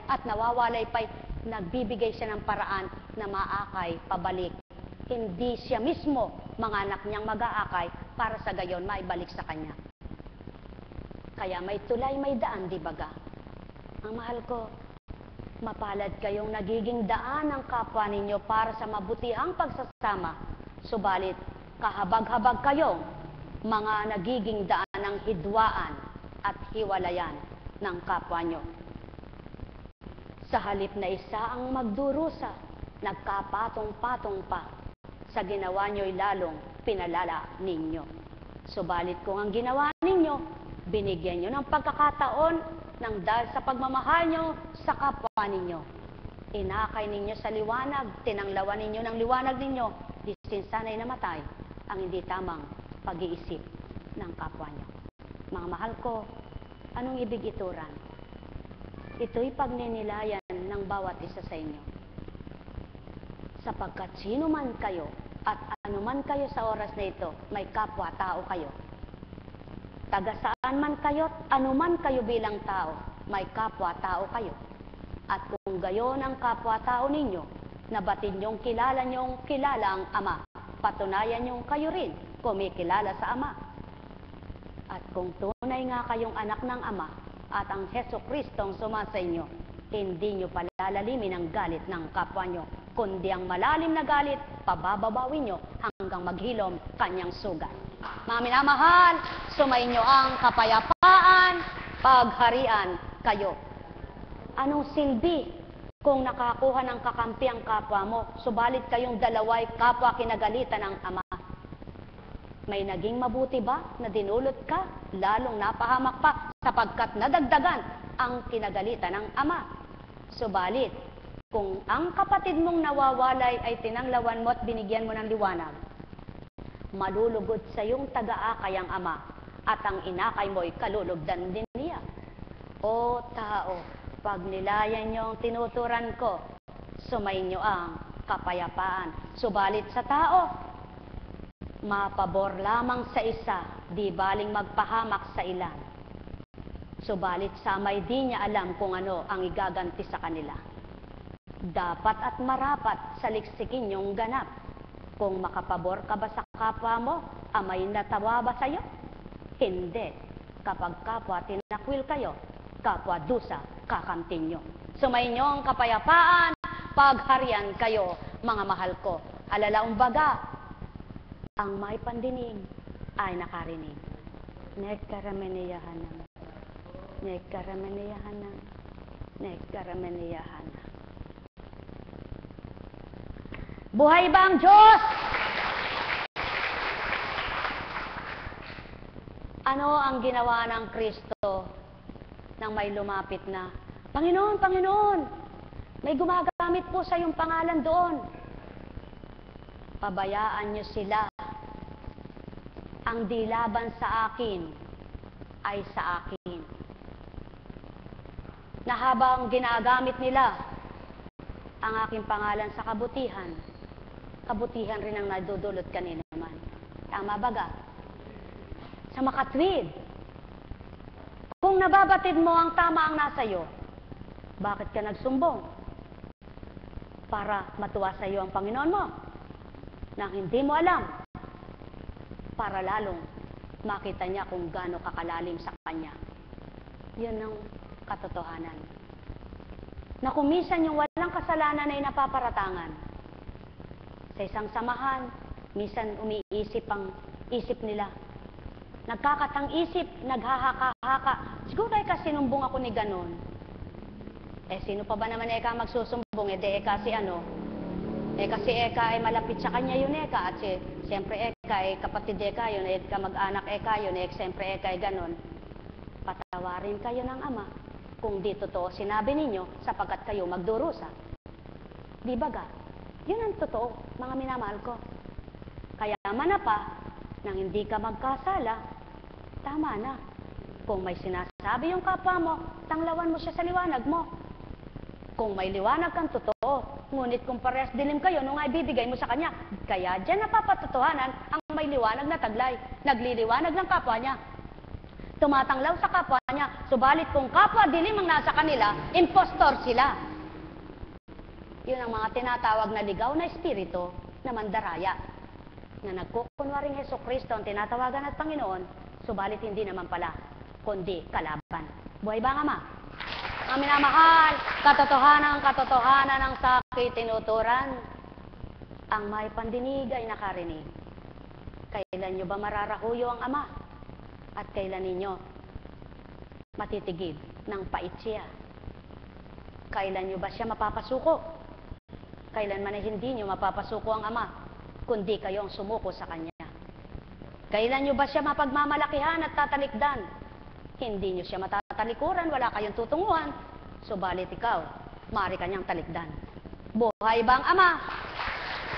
at nawawalay pa'y nagbibigay siya ng paraan na maakay pabalik. Hindi siya mismo, mga anak niyang mag-aakay para sa gayon maibalik sa kanya. Kaya may tulay, may daan, di baga? Ang mahal ko, mapalad kayong nagiging daan ng kapwa ninyo para sa mabutihang pagsasama. Subalit, kahabag-habag kayong mga nagiging daan ng hidwaan at hiwalayan ng kapwa nyo. Sa halip na isa ang magdurusa, nagkapatong-patong pa. Sa ginawa nyo'y lalong pinalala ninyo. Subalit kung ang ginawa ninyo, binigyan nyo ng pagkakataon ng dahil sa pagmamahal nyo sa kapwa ninyo. Inakay ninyo sa liwanag, tinanglawan ninyo ng liwanag ninyo, disin sana'y namatay ang hindi tamang pag-iisip ng kapwa nyo. Mga mahal ko, anong ibig ituran? Ito'y pagninilayan ng bawat isa sa inyo. Sapagkat sino man kayo at anuman kayo sa oras na ito, may kapwa-tao kayo. Taga saan man kayo, anuman kayo bilang tao, may kapwa-tao kayo. At kung gayon ang kapwa-tao ninyo, nabatid niyong kilala ang Ama, patunayan niyong kayo rin kumikilala sa Ama. At kung tunay nga kayong anak ng Ama, at ang Jesucristong suma sa inyo, hindi nyo palalalimin ang galit ng kapwa nyo, kundi ang malalim na galit, pababawin nyo hanggang maghilom kanyang sugat. Mga minamahal, sumayin nyo ang kapayapaan, pagharian kayo. Anong silbi kung nakakuha ng kakampi ang kapwa mo, subalit kayong dalaway kapwa kinagalitan ng Ama? May naging mabuti ba na dinulot ka, lalong napahamak pa, sapagkat nadagdagan ang kinagalitan ng Ama? Subalit, kung ang kapatid mong nawawalay ay tinanglawan mo at binigyan mo ng liwanag, malulugod sa iyong taga-akay ang Ama, at ang inakay mo'y kalulugdan din niya. O tao, pag nilayan niyo ang tinuturan ko, sumayin niyo ang kapayapaan. Subalit sa tao, mapabor lamang sa isa, di baling magpahamak sa ilan. Subalit sa may di niya alam kung ano ang igaganti sa kanila. Dapat at marapat saliksikin yung ganap. Kung makapabor ka ba sa kapwa mo, amay natawa ba sa'yo? Hindi. Kapag kapwa tinakwil kayo, kapwa dusa kakamtin nyo. Sumayin nyo ang kapayapaan, pagharian kayo, mga mahal ko. Alalaong baga, ang may pandinig ay nakarinig. Nekarameniyahanam. Nekarameniyahanam. Nekarameniyahanam. Buhay ba ang Diyos? Ano ang ginawa ng Kristo nang may lumapit na, Panginoon, Panginoon, may gumagamit po sa iyong pangalan doon. Pabayaan niyo sila. Ang di laban sa akin ay sa akin. Na habang ginagamit nila ang aking pangalan sa kabutihan, kabutihan rin ang nadudulot kanina naman. Tama baga? Sa makatwid. Kung nababatid mo ang tama ang nasa iyo, bakit ka nagsumbong? Para matuwa sa iyo ang Panginoon mo, nang hindi mo alam, para lalong makita niya kung gaano kakalalim sa Kanya. Yun ang katotohanan. Na kung minsan yung walang kasalanan ay napaparatangan, sa isang samahan, minsan umiisip ang isip nila. Nagkakatang isip, naghahaka-haka. Siguro kasi sinumbong ako ni ganon. Sino pa ba naman eka magsusumbong? Eka si ano? Kasi eka ay malapit sa kanya yun eka. At siyempre eka ay kapatid eka yun. Eka mag-anak eka yun. Siyempre eka ay ganon. Patawarin kayo ng Ama kung di totoo sinabi ninyo sapagkat kayo magdurusa. Di ba ga? Yun ang totoo, mga minamahal ko. Kaya manapa, nang hindi ka magkasala, tama na. Kung may sinasabi yung kapwa mo, tanglawan mo siya sa liwanag mo. Kung may liwanag kang totoo, ngunit kung parehas dilim kayo, nung ay bibigay mo sa kanya. Kaya dyan napapatotohanan ang may liwanag na taglay. Nagliliwanag ng kapwa niya. Tumatanglaw sa kapwa niya. Subalit kung kapwa dilim ang nasa kanila, impostor sila. Yun ang mga tinatawag na ligaw na espiritu na mandaraya. Na nagkukunwaring Hesukristo ang tinatawagan at Panginoon, subalit hindi naman pala, kundi kalaban. Buhay ba ang Ama? Ang minamahal, katotohanan ng sakit tinuturan, ang may pandinig ay nakarinig. Kailan nyo ba mararahuyo ang Ama? At kailan ninyo matitigib ng pait siya? Kailan nyo ba siya mapapasuko? Kailan man ay hindi nyo mapapasuko ang Ama, kundi kayo ang sumuko sa Kanya. Kailan nyo ba siya mapagmamalakihan at tatalikdan? Hindi nyo siya matatalikuran, wala kayong tutunguhan. Subalit ikaw, maaari kanyang talikdan. Buhay ba ang Ama?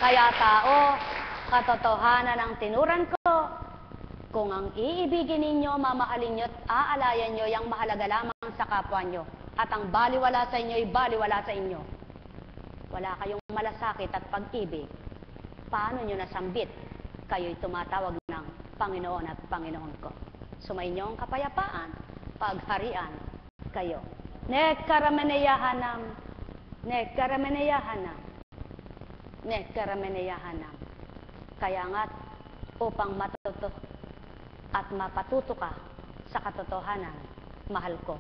Kaya tao, katotohanan ang tinuran ko, kung ang iibigin ninyo, mamahalin nyo at aalayan nyo, yung mahalaga lamang sa kapwa nyo, at ang baliwala sa inyo ay baliwala sa inyo. Wala kayong malasakit at pag-ibig. Paano nyo nasambit? Kayo'y tumatawag ng Panginoon at Panginoon ko. Sumainyo ang kapayapaan, pagharian kayo. Nekkarameneyahanam, nekkarameneyahanam, nekkarameneyahanam. Kaya nga't upang matuto at mapatuto ka sa katotohanan, mahal ko,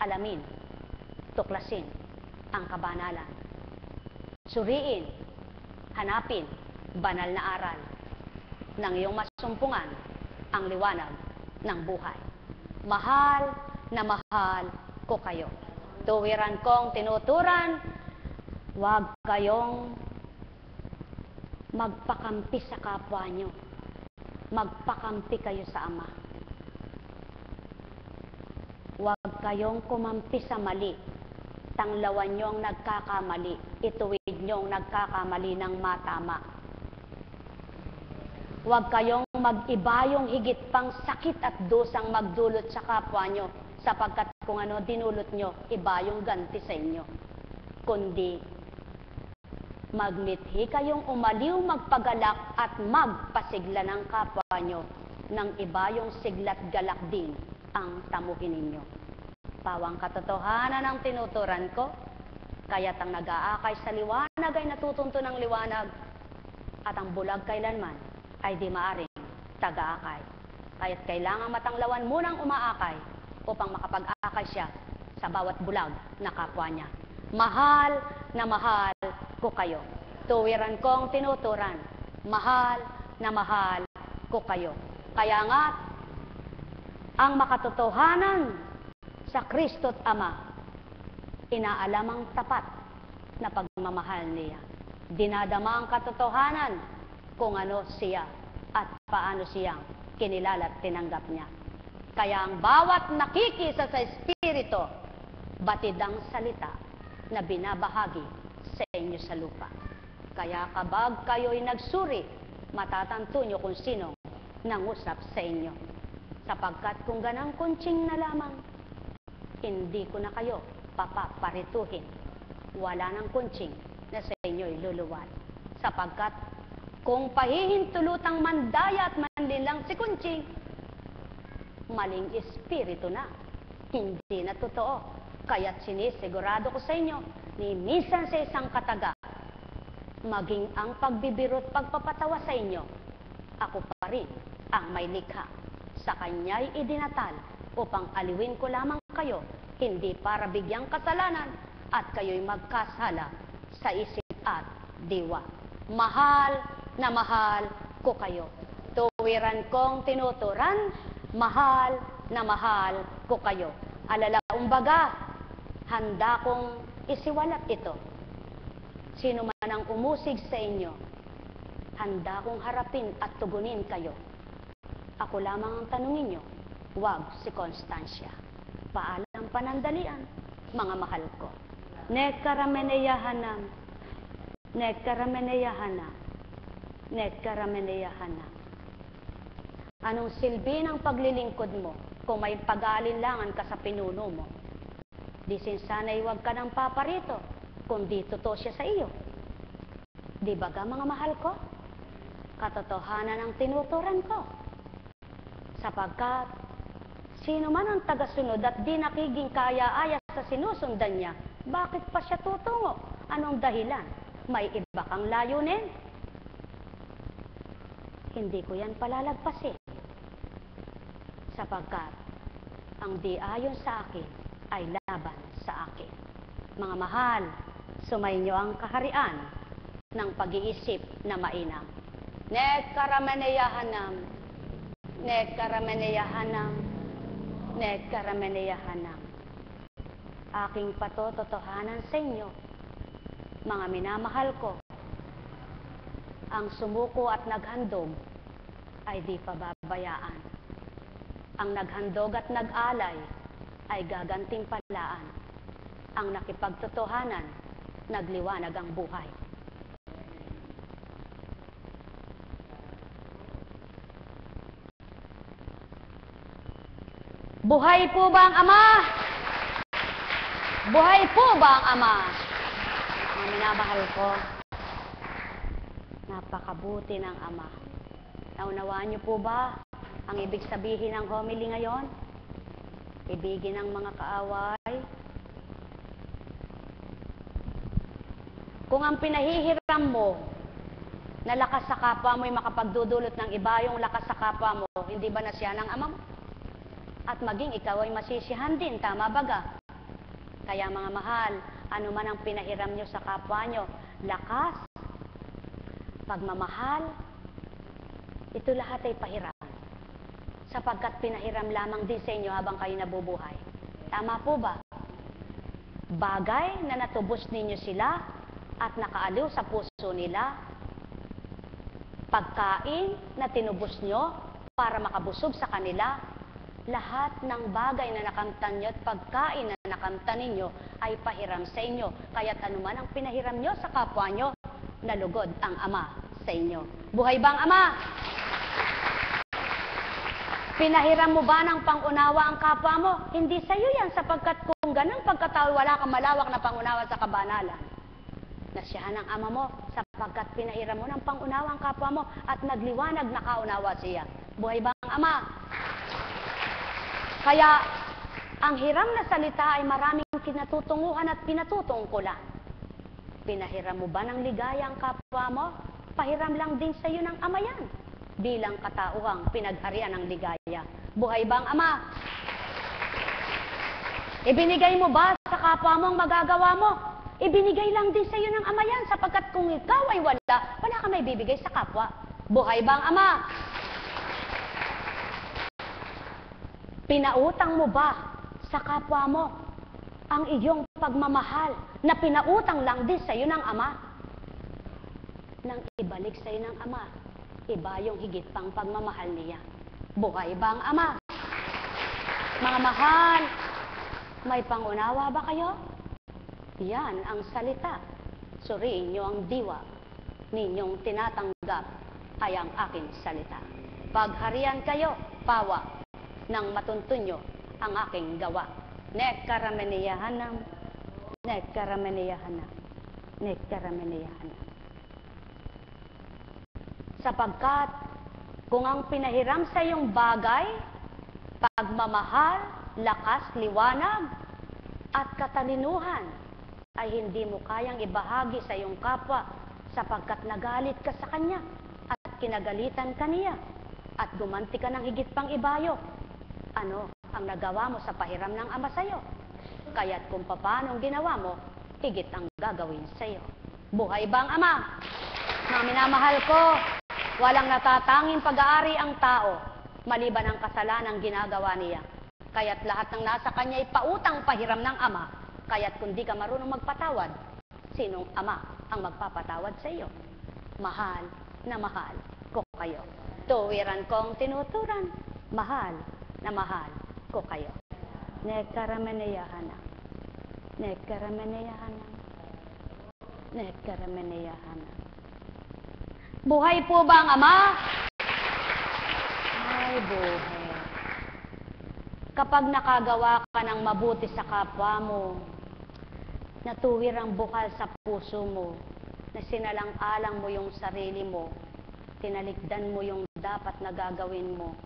alamin, tuklasin ang kabanalan. Suriin, hanapin, banal na aral ng iyong masumpungan ang liwanag ng buhay. Mahal na mahal ko kayo. Tuwiran kong tinuturan, huwag kayong magpakampi sa kapwa nyo. Magpakampi kayo sa Ama. Huwag kayong kumampi sa mali. Tanglawan nyo ang nagkakamali. Ituwid nyo ang nagkakamali ng matama. Huwag kayong mag-iba yung higit pang sakit at dusang magdulot sa kapwa nyo, sapagkat kung ano dinulot nyo, iba yung ganti sa inyo. Kundi, magmithi kayong umaliw, magpagalak at magpasigla ng kapwa nyo, nang iba yung siglat galak din ang tamuhin ninyo. Pawang katotohanan ang tinuturan ko, kaya't ang nag-aakay sa liwanag ay natutunto ng liwanag, at ang bulag kailanman ay di maaring taga-akay. Kaya't kailangang matanglawan munang umaakay upang makapag-akay siya sa bawat bulag na kapwa niya. Mahal na mahal ko kayo. Tuwiran kong tinuturan. Mahal na mahal ko kayo. Kaya nga, ang makatotohanan sa Kristo't Ama, inaalamang tapat na pagmamahal niya. dinadama ang katotohanan kung ano siya at paano siyang kinilala at tinanggap niya. Kaya ang bawat nakikisa sa Espiritu, batid ang salita na binabahagi sa inyo sa lupa. Kaya kapag kayo'y nagsuri, matatanto nyo kung sino nangusap sa inyo. Sapagkat kung ganang kuntsing na lamang, hindi ko na kayo papaparituhin. Wala nang kuntsing na sa inyo'y luluwal. Sapagkat kung pahihintulutang mandaya at manlilang si kuntsing, maling espiritu na, hindi na totoo. Kaya't sinisigurado ko sa inyo, ni minsan sa isang kataga, maging ang pagbibiro at pagpapatawa sa inyo, ako pa rin ang may likha. Sa kanya'y idinatal upang aliwin ko lamang kayo, hindi para bigyang kasalanan at kayo'y magkasala sa isip at diwa. Mahal na mahal ko kayo. Tuwiran kong tinuturan, mahal na mahal ko kayo. Alalaumbaga, handa kong isiwalat ito. Sino man ang umusig sa inyo, handa kong harapin at tugunin kayo. Ako lamang ang tanungin nyo, wag si Constancia. Paalam panandalian, mga mahal ko. Nekarameneyahanam, nekarameneyahanam, nekarameneyahanam. Anong silbi ng paglilingkod mo kung may pag-aalinlangan ka sa pinuno mo? Di sana'y huwag ka nang paparito kung di totoo siya sa iyo. Di ba ka, mga mahal ko? Katotohanan ang tinuturan ko. Sapagkat sino man ang tagasunod at di nakiging kaya-aya sa sinusundan niya, bakit pa siya tutungo? Anong dahilan? May iba kang layunin? Hindi ko yan palalagpasin. Sapagkat ang di ayon sa akin ay laban sa akin. Mga mahal, sumainyo ang kaharian ng pag-iisip na mainam. Nekarameneyahanam, nekarameneyahanam, nekarameneyahanam. Aking patototohanan sa inyo, mga minamahal ko, ang sumuko at naghandog ay di pababayaan. Ang naghandog at nag-alay ay gagantimpalaan. Ang nakipagtotohanan, nagliwanag ang buhay. Buhay po ba ang Ama? Buhay po ba ang Ama? Mga minamahal ko, napakabuti ng Ama. Naunawaan niyo po ba ang ibig sabihin ng homily ngayon? Ibigin ang mga kaaway. Kung ang pinahihiram mo na lakas sa kapwa mo ay makapagdudulot ng iba yung lakas sa kapwa mo, hindi ba na siya ng Ama mo? At maging ikaw ay masisihan din, tama baga? Kaya mga mahal, ano man ang pinahiram nyo sa kapwa nyo, lakas, pagmamahal, ito lahat ay pahiram. Sapagkat pinahiram lamang din sa inyo habang kayo nabubuhay. Tama po ba? Bagay na natubos ninyo sila at nakaaliw sa puso nila. Pagkain na tinubos nyo para makabusog sa kanila. Lahat ng bagay na nakamtan nyo at pagkain na nakamtan ninyo ay pahiram sa inyo. Kaya't anuman ang pinahiram nyo sa kapwa nyo, nalugod ang Ama sa inyo. Buhay ba ang Ama? Pinahiram mo ba ng pangunawa ang kapwa mo? Hindi sa iyo yan, sapagkat kung ganang pagkatao, wala kang malawak na pangunawa sa kabanalan. Nasiyahan ang Ama mo, sapagkat pinahiram mo ng pangunawa ang kapwa mo at nagliwanag na kaunawa siya. Buhay ba ang Ama? Kaya, ang hiram na salita ay maraming kinatutunguhan at pinatutungkulan. Pinahiram mo ba ng ligaya ang kapwa mo? Pahiram lang din sa iyo ng Ama yan. Bilang katauhang pinagharian ng ligaya. Buhay ba ang Ama? Ibinigay mo ba sa kapwa mo ang magagawa mo? Ibinigay lang din sa iyo ng Ama yan, sapagkat kung ikaw ay wala ka may bibigay sa kapwa. Buhay ba ang Ama? Pinautang mo ba sa kapwa mo ang iyong pagmamahal na pinautang lang din sa iyo ng Ama? nang ibalik sa iyo ng Ama, iba yung higit pang pagmamahal niya. Buhay ba ang Ama? Mga mahal, may pangunawa ba kayo? Yan ang salita. Suriin niyo ang diwa ninyong tinatanggap ay ang aking salita. Pagharian kayo, pawa, nang matuntun nyo ang aking gawa. Nekkarameniyahanam, nekkarameniyahanam, nekkarameniyahanam. Sapagkat kung ang pinahiram sa iyong bagay, pagmamahal, lakas, liwanag, at katalinuhan, ay hindi mo kayang ibahagi sa iyong kapwa sapagkat nagalit ka sa kanya at kinagalitan ka niya at gumanti ka ng higit pang ibayo. Ano ang nagawa mo sa pahiram ng Ama sa iyo? Kaya't kung paano ginawa mo, higit ang gagawin sa iyo. Buhay ba ang Ama? Mga minamahal ko, walang natatanging pag-aari ang tao maliban ang kasalanang ginagawa niya. Kaya't lahat ng nasa kanya ay pautang pahiram ng Ama. Kaya't kung di ka marunong magpatawad, sinong Ama ang magpapatawad sa iyo? Mahal na mahal ko kayo. Tuwiran kong tinuturan, mahal na mahal ko kayo. Nekkarameniyahanam, nekkarameniyahanam, nekkarameniyahanam. Buhay po ba ang Ama? Ay, buhay. Kapag nakagawa ka ng mabuti sa kapwa mo, natuwir ang bukal sa puso mo, na sinalang-alang mo yung sarili mo, tinalikdan mo yung dapat na gagawin mo,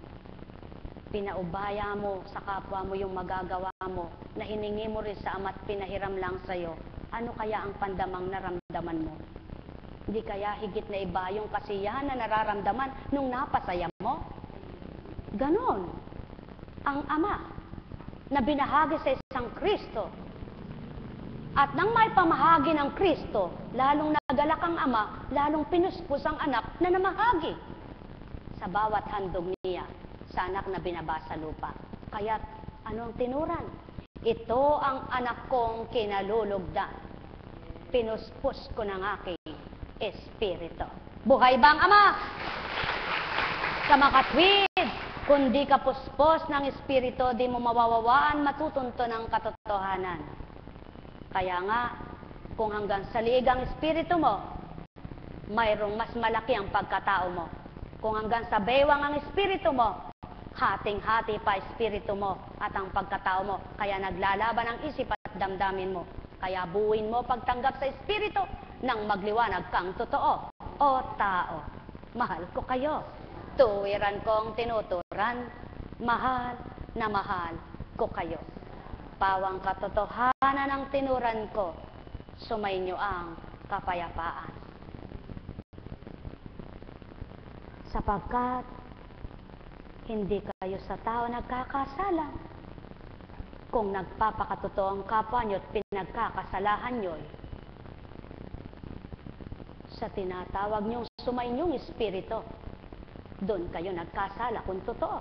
pinaubaya mo sa kapwa mo yung magagawa mo, na hiningi mo rin sa Ama at pinahiram lang sa'yo, ano kaya ang pandamang naramdaman mo? Hindi kaya higit na iba yung kasiyahan na nararamdaman nung napasaya mo? Ganon ang Ama na binahagi sa isang Kristo. At nang may pamahagi ng Kristo, lalong nagalak ang Ama, lalong pinuspos ang anak na namahagi sa bawat handog niya sa anak na binaba sa lupa. Kaya't ano ang tinuran? Ito ang anak kong kinalulugdan. Pinuspos ko ng aking Espiritu. Buhay ba ang Ama? Sa makatwid, kundi ka puspos ng Espiritu, di mo mawawawaan matutunto ng katotohanan. Kaya nga, kung hanggang sa liig ang Espiritu mo, mayroong mas malaki ang pagkatao mo. Kung hanggang sa bewang ang Espiritu mo, hating-hati pa Espiritu mo at ang pagkatao mo. Kaya naglalaban ang isip at damdamin mo. Kaya buuin mo pagtanggap sa Espiritu nang magliwanag kang totoo. O tao, mahal ko kayo. Tuwiran kong tinuturan, mahal na mahal ko kayo. Pawang katotohanan ng tinuran ko, sumainyo ang kapayapaan. Sapagkat hindi kayo sa tao nagkakasala. Kung nagpapakatotoo ang kapwa nyo at pinagkakasalahan nyo, sa tinatawag nyong sumainyong Espiritu, doon kayo nagkasala kung totoo.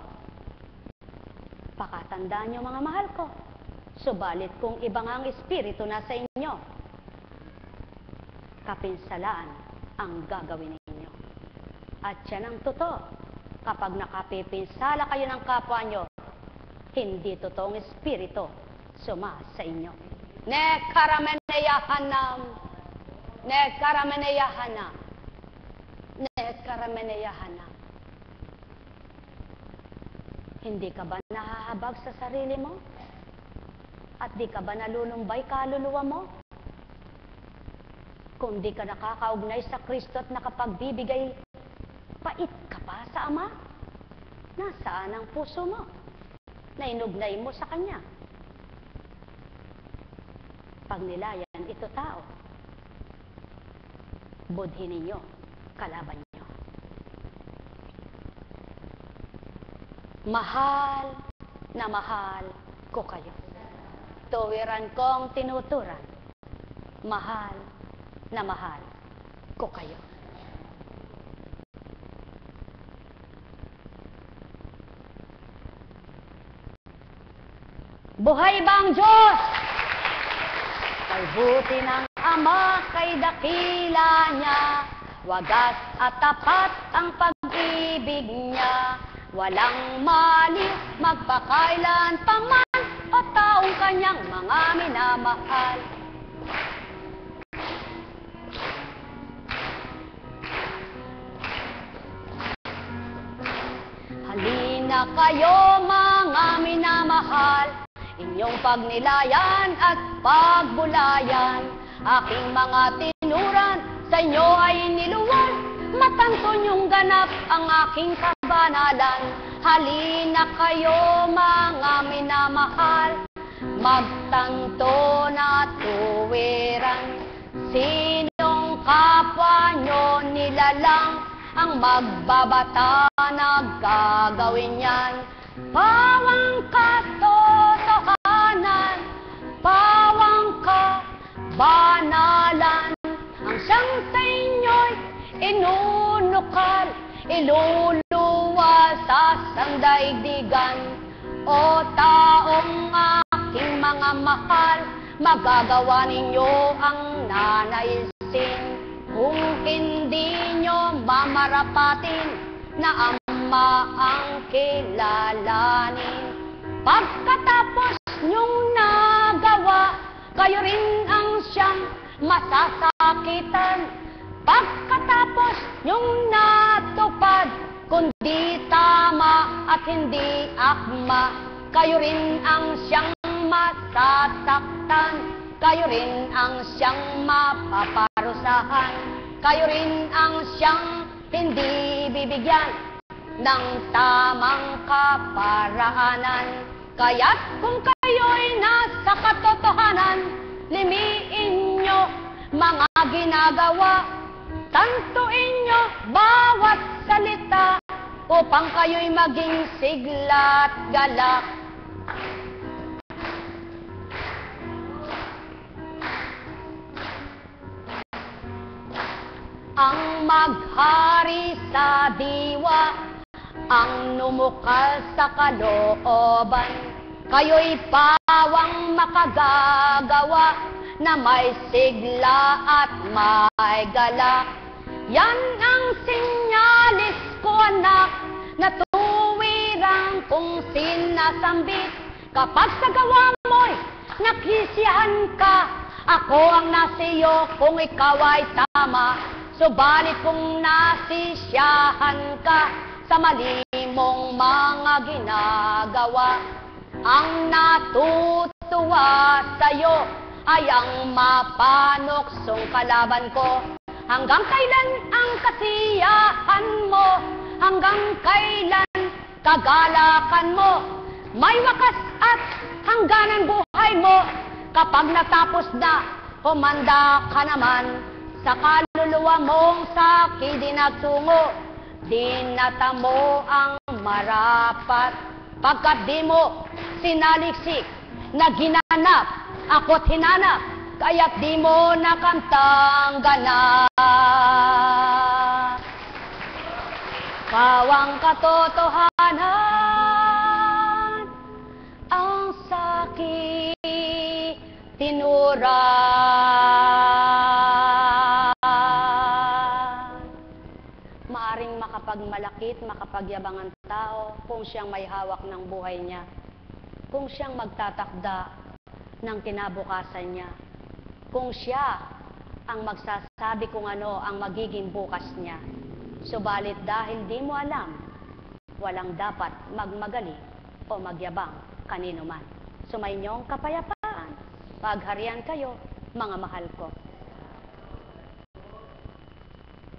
Pakatandaan nyo mga mahal ko, subalit kung ibang ang Espiritu nasa inyo, kapinsalaan ang gagawin ninyo. At yan ang totoo, kapag nakapipinsala kayo ng kapwa nyo, hindi totoong Espiritu suma sa inyo. Nekkarameneyahanam, nekkarameneyahanam, nekkarameneyahanam. Hindi ka ba nahahabag sa sarili mo? At di ka ba nalulumbay kaluluwa mo? Kung di ka nakakaugnay sa Kristo at nakapagbibigay, pait ka pa sa Ama? Nasaan ang puso mo? Nainugnay mo sa Kanya. Pag nilayan ito tao, budhin ninyo, kalaban nyo. Mahal na mahal ko kayo. Tuwiran kong tinuturan, mahal na mahal ko kayo. Buhay ba ang Diyos? Kay buti ng Ama, kay dakila niya, wagas at tapat ang pag-ibig niya. Walang mali, magpakailan pa man, o taong kanyang mga minamahal. Halina kayo mga minamahal, inyong pagnilayan at pagbulayan. Aking mga tinuran, sa inyo ay niluwan, matanto niyong ganap ang aking kabanalan. Halina kayo mga minamahal, magtanto na tuwiran. Sinong kapwa nyo nilalang, ang magbabata na gagawin yan. Pawang katotohanan, pawang kabanalan, ang siyang sa inyo'y inunukal, iluluwa sa sandaigdigan. O taong aking mga mahal, magagawa ninyo ang nanaisin. Kung hindi nyo mamarapatin na Ama ang kilalanin. Pagkatapos nyong nagawa, kayo rin ang siyang masasakitan. Pagkatapos nyong natupad, kundi tama at hindi akma, kayo rin ang siyang masasaktan. Kayo rin ang siyang mapaparusahan. Kayo rin ang siyang hindi bibigyan ng tamang kaparaanan. Kaya't kung kayo'y nasa katotohanan, limiin nyo mga ginagawa. Tantuin nyo bawat salita upang kayo'y maging sigla at galak. Ang maghari sa diwa, ang numukal sa kalooban, kayo'y pawang makagagawa na may sigla at may galak. Yan ang sinyalis ko, anak, na tuwirang kung sinasambit. Kapag sa gawa mo'y nakisiyahan ka, ako ang nasiyo kung ikaw ay tama. Subalit kung nasisyahan ka sa mali mong mga ginagawa, ang natutuwa sa'yo ay ang mapanuksong kalaban ko. Hanggang kailan ang kasiyahan mo? Hanggang kailan kagalakan mo? May wakas at hangganan buhay mo. Kapag natapos na, humanda ka naman. Sa kaluluwa mong sakit dinagtungo, dinatamo ang marapat. Pagkat di mo sinaliksik na ginanap, ako't hinanap, kaya't di mo nakamtang ganap. Pawang katotohanan, ang sakit tinuran. Maaring makapagmalakit, makapagyabang ang tao kung siyang may hawak ng buhay niya, kung siyang magtatakda ng kinabukasan niya, kung siya ang magsasabi kung ano ang magiging bukas niya. Subalit dahil di mo alam, walang dapat magmagali o magyabang kanino man. Sumainyong kapayapaan, pagharian kayo, mga mahal ko.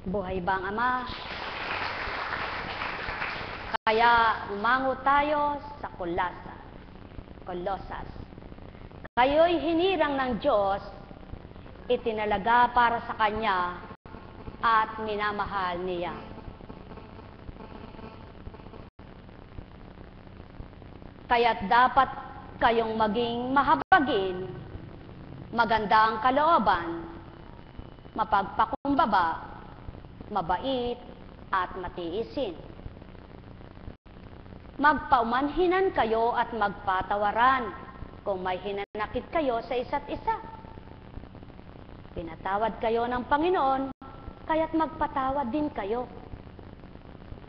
Buhay bang Ama? Kaya umango tayo sa Kolosas. Kayo'y hinirang ng Diyos, itinalaga para sa Kanya at minamahal niya. Kaya't dapat kayong maging mahabagin, maganda ang kalooban, mapagpakumbaba, mabait at matiisin. Magpaumanhinan kayo at magpatawaran kung may hinanakit kayo sa isa't isa. Pinatawad kayo ng Panginoon kaya't magpatawad din kayo.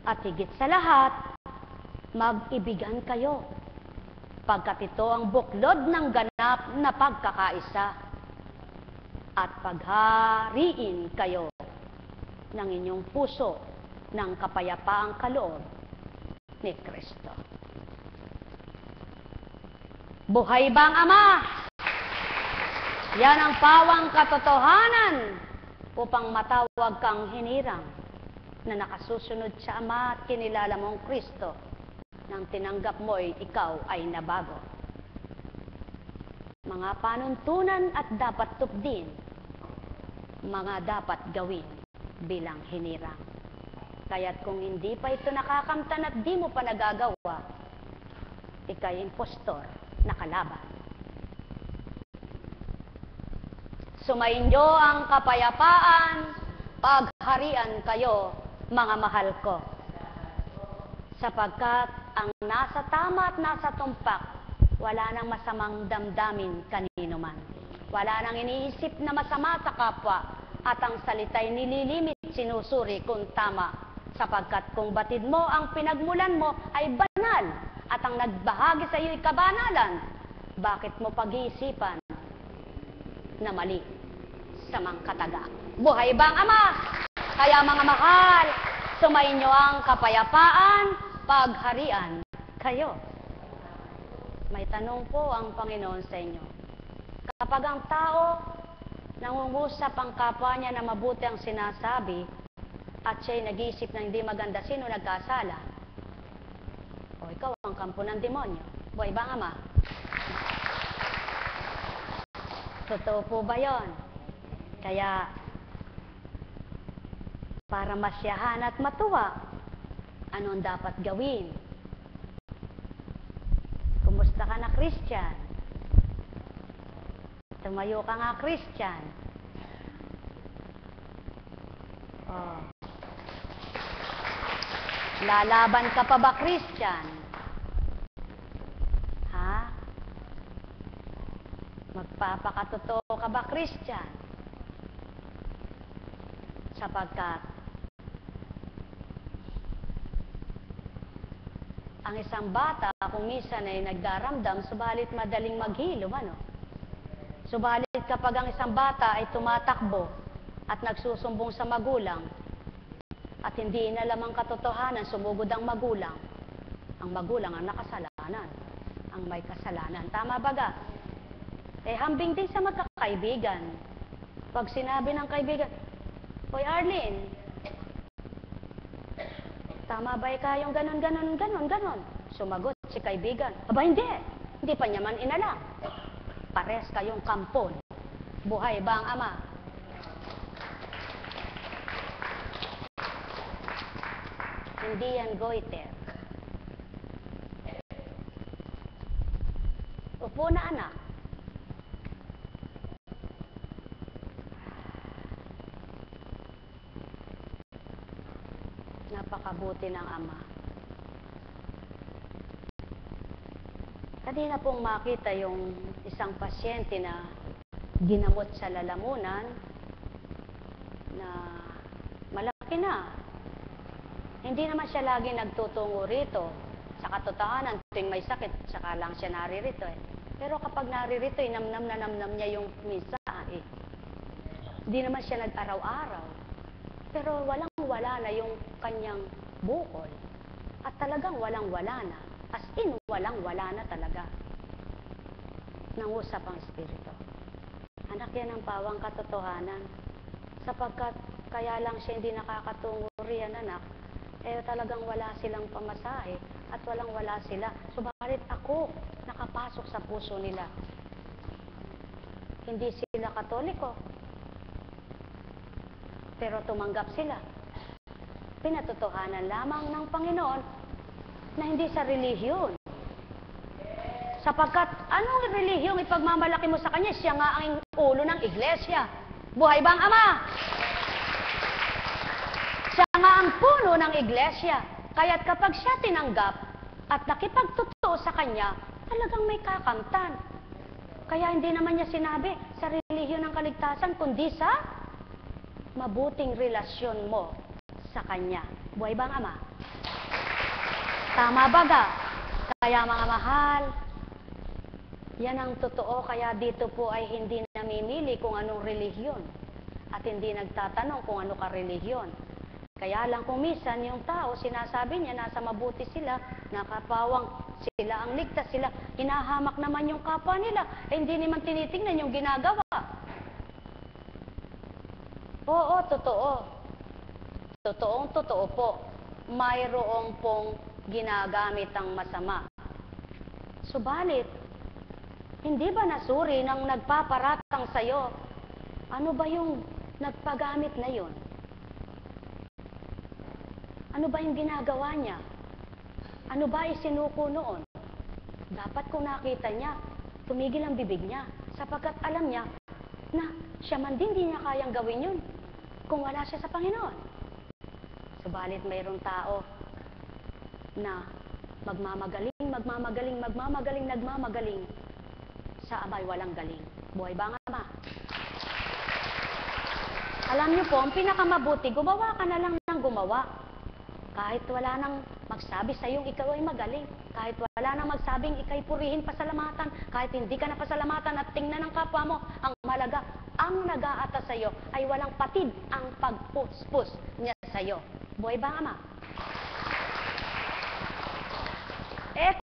At higit sa lahat, mag-ibigan kayo, pagkat ito ang buklod ng ganap na pagkakaisa. At paghariin kayo ng inyong puso ng kapayapaang kaloob ni Kristo. Buhay bang Ama? Yan ang pawang katotohanan upang matawag kang hinirang na nakasusunod sa Ama at kinilala mong Kristo nang tinanggap mo'y ikaw ay nabago. Mga panuntunan at dapat tupdin, mga dapat gawin bilang hinirang. Kaya't kung hindi pa ito nakakamtan at di mo pa nagagawa, ika'y impostor na kalaban. Sumainyo ang kapayapaan, pagharian kayo, mga mahal ko. Sapagkat ang nasa tama at nasa tumpak, wala nang masamang damdamin kanino man. Wala nang iniisip na masama sa kapwa, at ang salita'y nililimit sinusuri kung tama. Sapagkat kung batid mo ang pinagmulan mo ay banal, at ang nagbahagi sa iyo'y kabanalan, bakit mo pag-iisipan na mali sa mga kataga? Buhay bang Ama? Kaya mga mahal, sumainyo ang kapayapaan, pagharian kayo. May tanong po ang Panginoon sa inyo. Kapag ang tao nangungusap ang kapwa niya na mabuti ang sinasabi at siya'y nag-iisip na hindi maganda, sino nagkasala? O ikaw ang kampo ng demonyo. Buhay bang Ama? Totoo po ba yon? Kaya, para masyahan at matuwa, ano ang dapat gawin? Kumusta ka na, Christian? Tumayo ka nga, Christian. Oh. Lalaban ka pa ba, Christian? Ha? Magpapakatotoo ka ba, Christian? Sapagkat ang isang bata, kung minsan ay nagdaramdam, subalit madaling maghilom, ano? Subalit kapag ang isang bata ay tumatakbo at nagsusumbong sa magulang at hindi inalam ang katotohanan, sumugod ang magulang ang nakasalanan, ang may kasalanan. Tama ba ga? Hambing din sa magkakaibigan. Pag sinabi ng kaibigan, Hoy Arlene, tama ba kayong ganon? Sumagot si kaibigan, aba hindi pa niya man inalam. Pares kayong kampon. Buhay ba ang Ama? Hindi yan goiter. Upo na, anak. Napakabuti ng Ama. Kanina pong makita yung isang pasyente na ginamot sa lalamunan na malaki na. Hindi naman siya lagi nagtutungo rito. Sa katotohanan, tuwing may sakit, saka lang siya naririto eh. Pero kapag naririto, namnam na namnam niya yung mensahe. Hindi naman siya nag-araw-araw. Pero walang-wala na yung kanyang bukol. At talagang walang-wala na. As in, walang-wala na talaga. Nangusap ang Espiritu. Anak, yan ang pawang katotohanan. Sapagkat kaya lang siya hindi nakakatungo riyan, anak, talagang wala silang pamasahe at walang-wala sila. Subalit ako, nakapasok sa puso nila. Hindi sila Katoliko. Pero tumanggap sila. Pinatotohanan lamang ng Panginoon na hindi sa relihiyon. Sapagkat anong relihiyong ipagmamalaki mo sa Kanya? Siya nga ang ulo ng iglesia. Buhay bang Ama? Siya nga ang puno ng iglesia. Kaya't kapag siya tinanggap at nakipagtotoo sa Kanya, talagang may kakamtan. Kaya hindi naman niya sinabi sa relihiyon ng kaligtasan, kundi sa mabuting relasyon mo sa Kanya. Buhay bang Ama? Tama baga? Kaya mga mahal, yan ang totoo, kaya dito po ay hindi namimili kung anong relihiyon at hindi nagtatanong kung ano ka relihiyon. Kaya lang kung minsan yung tao, sinasabi niya nasa mabuti sila, nakapawang sila ang ligtas sila, hinahamak naman yung kapwa nila, hindi naman tinitingnan yung ginagawa. Oo, totoo. Totoong totoo po. Mayroong pong ginagamit ang masama. Subalit, hindi ba nasuri ng nagpaparatang sa'yo? Ano ba yung nagpagamit na yun? Ano ba yung ginagawa niya? Ano ba isinuko noon? Dapat kung nakita niya, tumigil ang bibig niya, sapagkat alam niya na siya man din di niya kayang gawin yun kung wala siya sa Panginoon. Subalit mayroong tao na nagmamagaling sa Ama'y walang galing. Buhay ba nga, Ama? Alam niyo po, ang pinakamabuti, gumawa ka na lang ng gumawa. Kahit wala nang magsabi sa iyong ikaw ay magaling, kahit wala nang magsabing ikay purihin pasalamatan, kahit hindi ka na pasalamatan at tingnan ng kapwa mo, ang malaga, ang nag-aata sa iyo ay walang patid ang pagpuspos niya sa iyo. Buhay ba, Ama?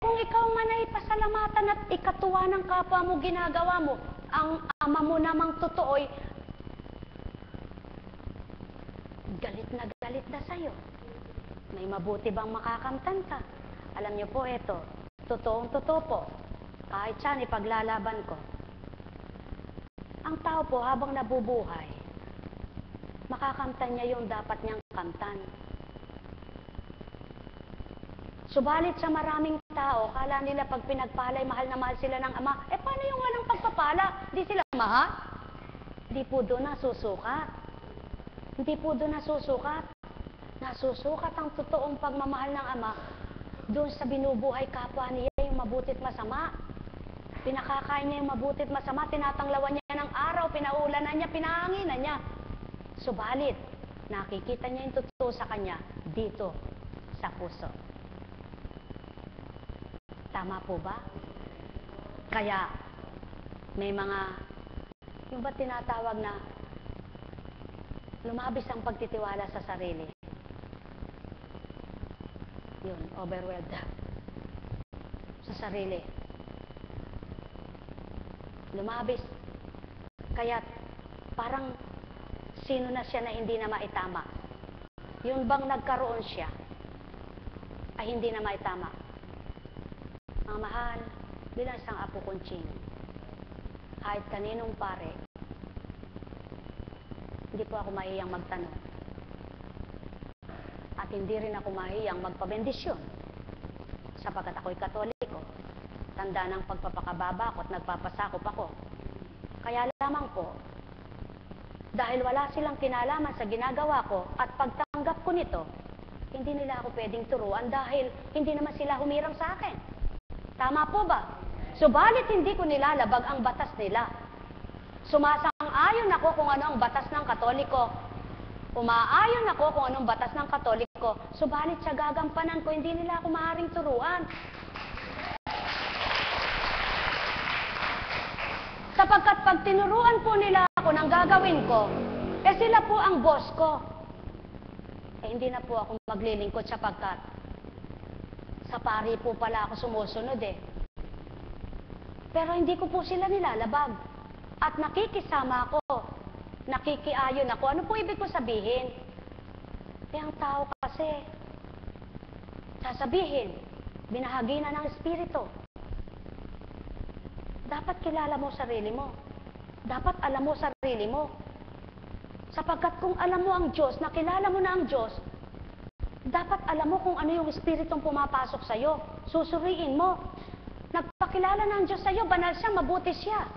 Kung ikaw man ay pasalamatan at ikatuwa ng kapwa mo, ginagawa mo, ang Ama mo namang totoo'y galit na sa'yo. May mabuti bang makakamtan ka? Alam niyo po, eto, totoong totoo po. Kahit siya, ipaglalaban ko. Ang tao po, habang nabubuhay, makakamtan niya yung dapat niyang kamtan. Subalit sa maraming tao, kala nila pag pinagpalay, mahal na mahal sila ng Ama. Paano yung walang pagpapala? Di sila mahal? Di po doon nasusukat. Hindi po doon nasusukat. Nasusukat ang totoong pagmamahal ng Ama doon sa binubuhay kapwa niya yung mabutit masama. Pinakakain niya yung mabutit masama, tinatanglawan niya ng araw, pinaulanan niya, pinahanginan niya. Subalit, nakikita niya yung totoo sa kanya dito sa puso. Tama po ba? Kaya, may mga, yung ba tinatawag na lumabis ang pagtitiwala sa sarili? Yun, overwhelmed sa sarili. Lumabis. Kaya, parang sino na siya na hindi na maitama? Yung bang nagkaroon siya ay hindi na maitama. Mga mahal, bilang isang apo kunching, kahit kaninong pare, hindi po ako mahiyang magtanong. At hindi rin ako mahiyang magpabendisyon. Sapagkat ako'y Katoliko, tanda ng pagpapakababa ko at nagpapasakop ako. Kaya lamang po, dahil wala silang kinalaman sa ginagawa ko at pagtanggap ko nito, hindi nila ako pwedeng turuan dahil hindi naman sila humirang sa akin. Tama po ba? Subalit hindi ko nilalabag ang batas nila. Sumasang-ayon ako kung ano ang batas ng Katoliko. Umaayon ako kung anong batas ng Katoliko. Subalit sa gagampanan ko, hindi nila ako maaaring turuan. Sapagkat pag tinuruan po nila ako ng gagawin ko, sila po ang boss ko. Hindi na po ako maglilingkod sapagkat sa pari po pala ako sumusunod Pero hindi ko po sila nilalabag. At nakikisama ako. Nakikiayon ako. Ano po ibig ko sabihin? Ang tao kasi, sasabihin, binahagi na ng Espiritu. Dapat kilala mo sarili mo. Dapat alam mo sarili mo. Sapagkat kung alam mo ang Diyos, nakilala mo na ang Diyos, dapat alam mo kung ano yung Espiritong pumapasok sa'yo. Susuriin mo. Nagpakilala ng Diyos sa'yo, banal siya, mabuti siya.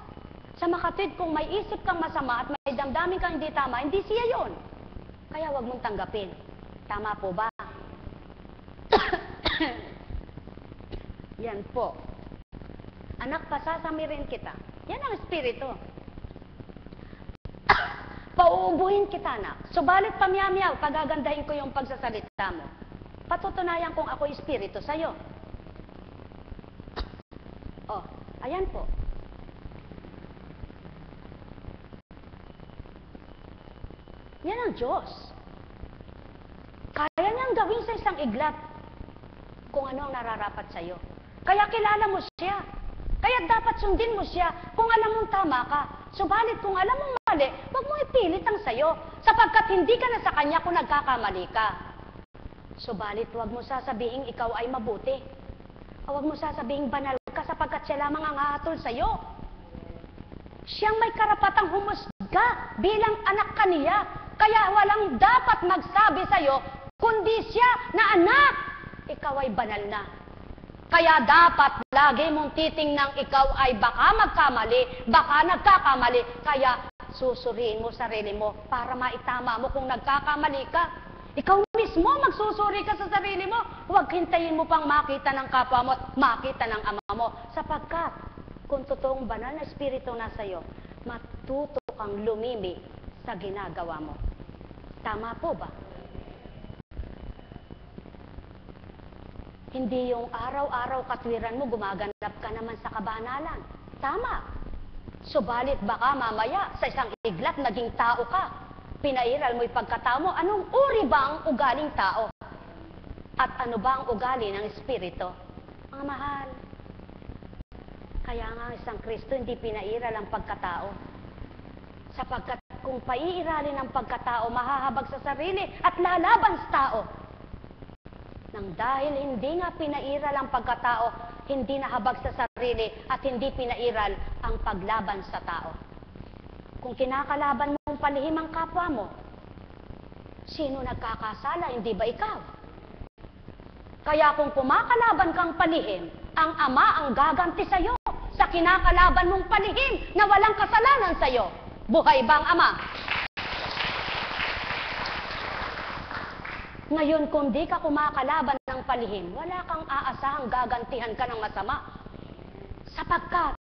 Sa makatwid, kung may isip kang masama at may damdamin kang hindi tama, hindi siya yon. Kaya huwag mong tanggapin. Tama po ba? Yan po. Anak, pasasamirin kita. Yan ang Espiritu. Pauubuhin kita na. Subalit pamiyamiyaw, pagagandahin ko yung pagsasalita mo. Patutunayan kung ako espiritu sa'yo. Oh, ayan po. Yan ang Diyos. Kaya niyang gawin sa isang iglap kung ano ang nararapat sa'yo. Kaya kilala mo siya. Kaya dapat sundin mo siya kung alam mong tama ka. Subalit kung alam mong mali, huwag mo ipilit ang sayo, sapagkat hindi ka na sa kanya kung nagkakamali ka. Subalit huwag mo sasabihin ikaw ay mabuti. Huwag mo sasabihin banal ka sapagkat siya lamang ang hahatol sa'yo. Siyang may karapatang humusga bilang anak ka niya. Kaya walang dapat magsabi sa'yo, kundi siya na anak, ikaw ay banal na. Kaya dapat lagi mong titingnang ikaw ay baka magkamali, baka nagkakamali. Kaya susuriin mo sarili mo para maitama mo kung nagkakamali ka. Ikaw mismo magsusuri ka sa sarili mo. Huwag hintayin mo pang makita ng kapwa mo at makita ng ama mo. Sapagkat kung totoong banal na espiritu na sa'yo, matuto kang lumimi sa ginagawa mo. Tama po ba? Hindi yung araw-araw katwiran mo, gumaganap ka naman sa kabanalan. Tama. Subalit baka mamaya sa isang iglap naging tao ka. Pinairal mo yung pagkatao mo. Anong uri ba ang ugaling tao? At ano ba ang ugali ng espiritu? Mga mahal. Kaya nga isang Kristo hindi pinairal ang pagkatao. Sapagkat kung paiiralin ang pagkatao, mahahabag sa sarili at lalaban sa tao. Nang dahil hindi nga pinairal ang pagkatao, hindi nahabag sa sarili at hindi pinairal ang paglaban sa tao. Kung kinakalaban mong palihim ang kapwa mo, sino nagkakasala, hindi ba ikaw? Kaya kung kumakalaban kang palihim, ang Ama ang gaganti sa'yo sa kinakalaban mong palihim na walang kasalanan sa'yo. Buhay ba ang Ama? Ngayon, kung di ka kumakalaban ng palihim, wala kang aasahang gagantihan ka ng masama. Sapagkat,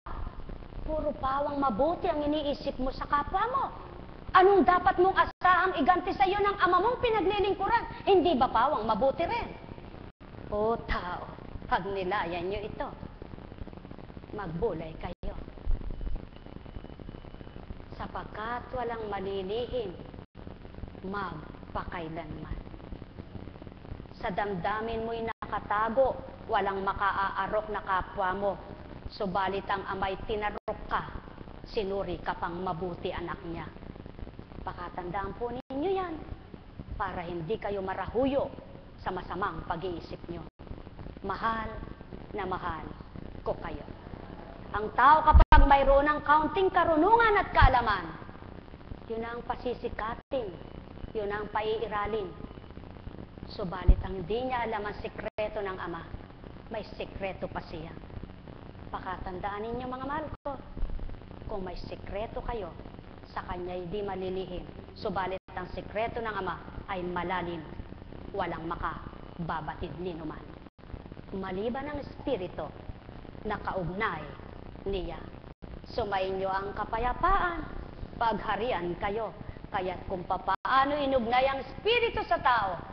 puro pawang mabuti ang iniisip mo sa kapwa mo. Anong dapat mong asahang iganti sa iyo ng ama mong pinaglilingkuran? Hindi ba pawang mabuti rin? O tao, pag nilayan nyo ito, magbulay kayo. Sapagkat walang malilihim, magpakailanman. Sa damdamin mo'y nakatago, walang makaaarok na kapwa mo. Subalit ang amay tinarok ka, sinuri ka pang mabuti anak niya. Pakatandaan po ninyo yan, para hindi kayo marahuyo sa masamang pag-iisip nyo. Mahal na mahal ko kayo. Ang tao kapag mayroon ng kaunting karunungan at kaalaman, yun ang pasisikatin, yun ang paiiralin. Subalit ang hindi niya alam ang sikreto ng Ama, may sikreto pa siya. Pakatandaan ninyo mga mahal ko, kung may sikreto kayo, sa Kanya hindi malilihim. Subalit ang sikreto ng Ama ay malalim, walang makababatid ninuman. Maliban ang Espiritu na kaugnay niya. Sumainyo ang kapayapaan, pagharian kayo. Kaya't kung papaano inugnay ang Espiritu sa tao,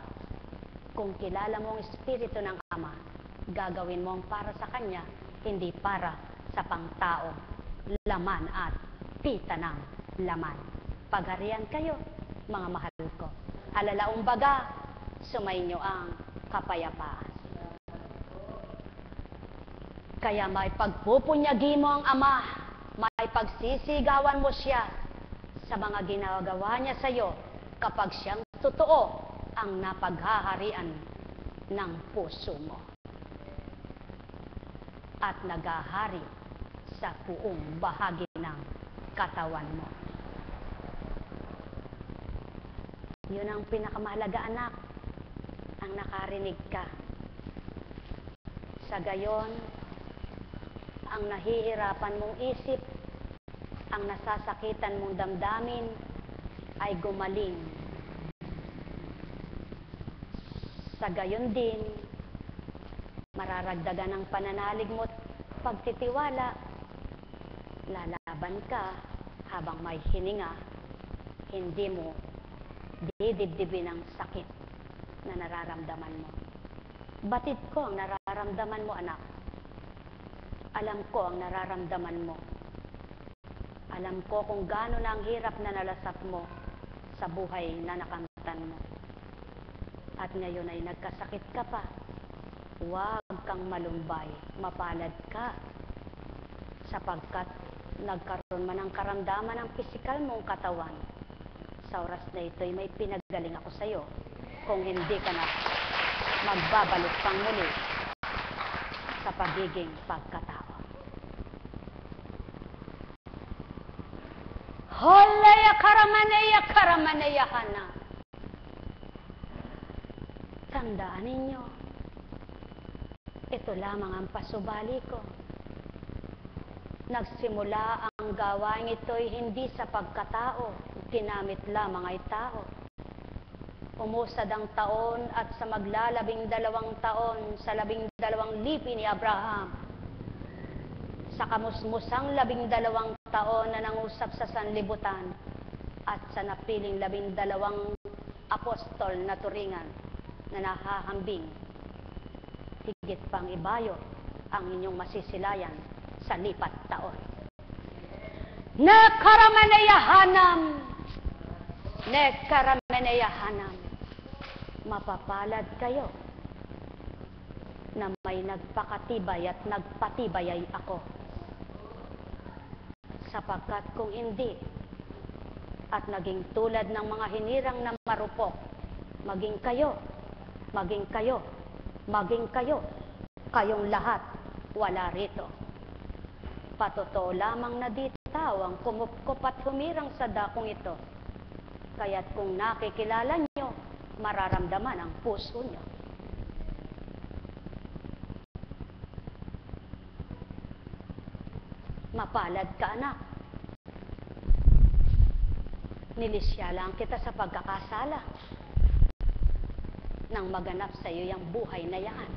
kung kilala mo ang Espiritu ng Ama, gagawin mo ang para sa Kanya, hindi para sa pangtao, laman at pita ng laman. Pagharian kayo, mga mahal ko. Alalaong baga, sumainyo ang kapayapaan. Kaya may pagpupunyagi mo ang Ama, may pagsisigawan mo siya sa mga ginagawa niya sa iyo kapag siyang totoo ang napaghaharian ng puso mo at naghahari sa buong bahagi ng katawan mo. Yun ang pinakamahalaga, anak, ang nakarinig ka. Sa gayon, ang nahihirapan mong isip, ang nasasakitan mong damdamin ay gumaling. Sa gayon din, mararagdagan ang pananalig mo at pagtitiwala. Lalaban ka habang may hininga hindi mo didibdibin ang sakit na nararamdaman mo. Batid ko ang nararamdaman mo, anak. Alam ko ang nararamdaman mo. Alam ko kung gaano na ang hirap na nalasap mo sa buhay na nakamtan mo. At ngayon ay nagkasakit ka pa. Huwag kang malumbay, mapalad ka. Sapagkat nagkaroon man ng karamdaman ng pisikal mong katawan, sa oras na ito'y may pinagaling ako sa iyo. Kung hindi ka na magbabalik pang muli sa pagiging pagkatao. Holaya karamanaya hana. Tandaan ninyo, ito lamang ang pasubali ko. Nagsimula ang gawain ito'y hindi sa pagkatao, ginamit lamang ay tao. Umusad ang taon at sa maglalabing 2 taon sa 12 lipi ni Abraham, sa kamusmusang 12 taon na nangusap sa sanlibutan at sa napiling 12 apostol na turingan na nahahambing, higit pang ibayo ang inyong masisilayan sa lipat taon. Nekarameneyahanam, mapapalad kayo na may nagpakatibay at nagpatibay ay ako. Sapagkat kung hindi, at naging tulad ng mga hinirang na marupok, maging kayo, kayong lahat wala rito. Patotoo lamang na di tao ang kumupkop at humirang sa dakong ito. Kaya't kung nakikilala nyo, mararamdaman ang puso nyo. Mapalad ka, anak. Nilisya lang kita sa pagkakasala nang maganap sa iyo yung buhay na yan.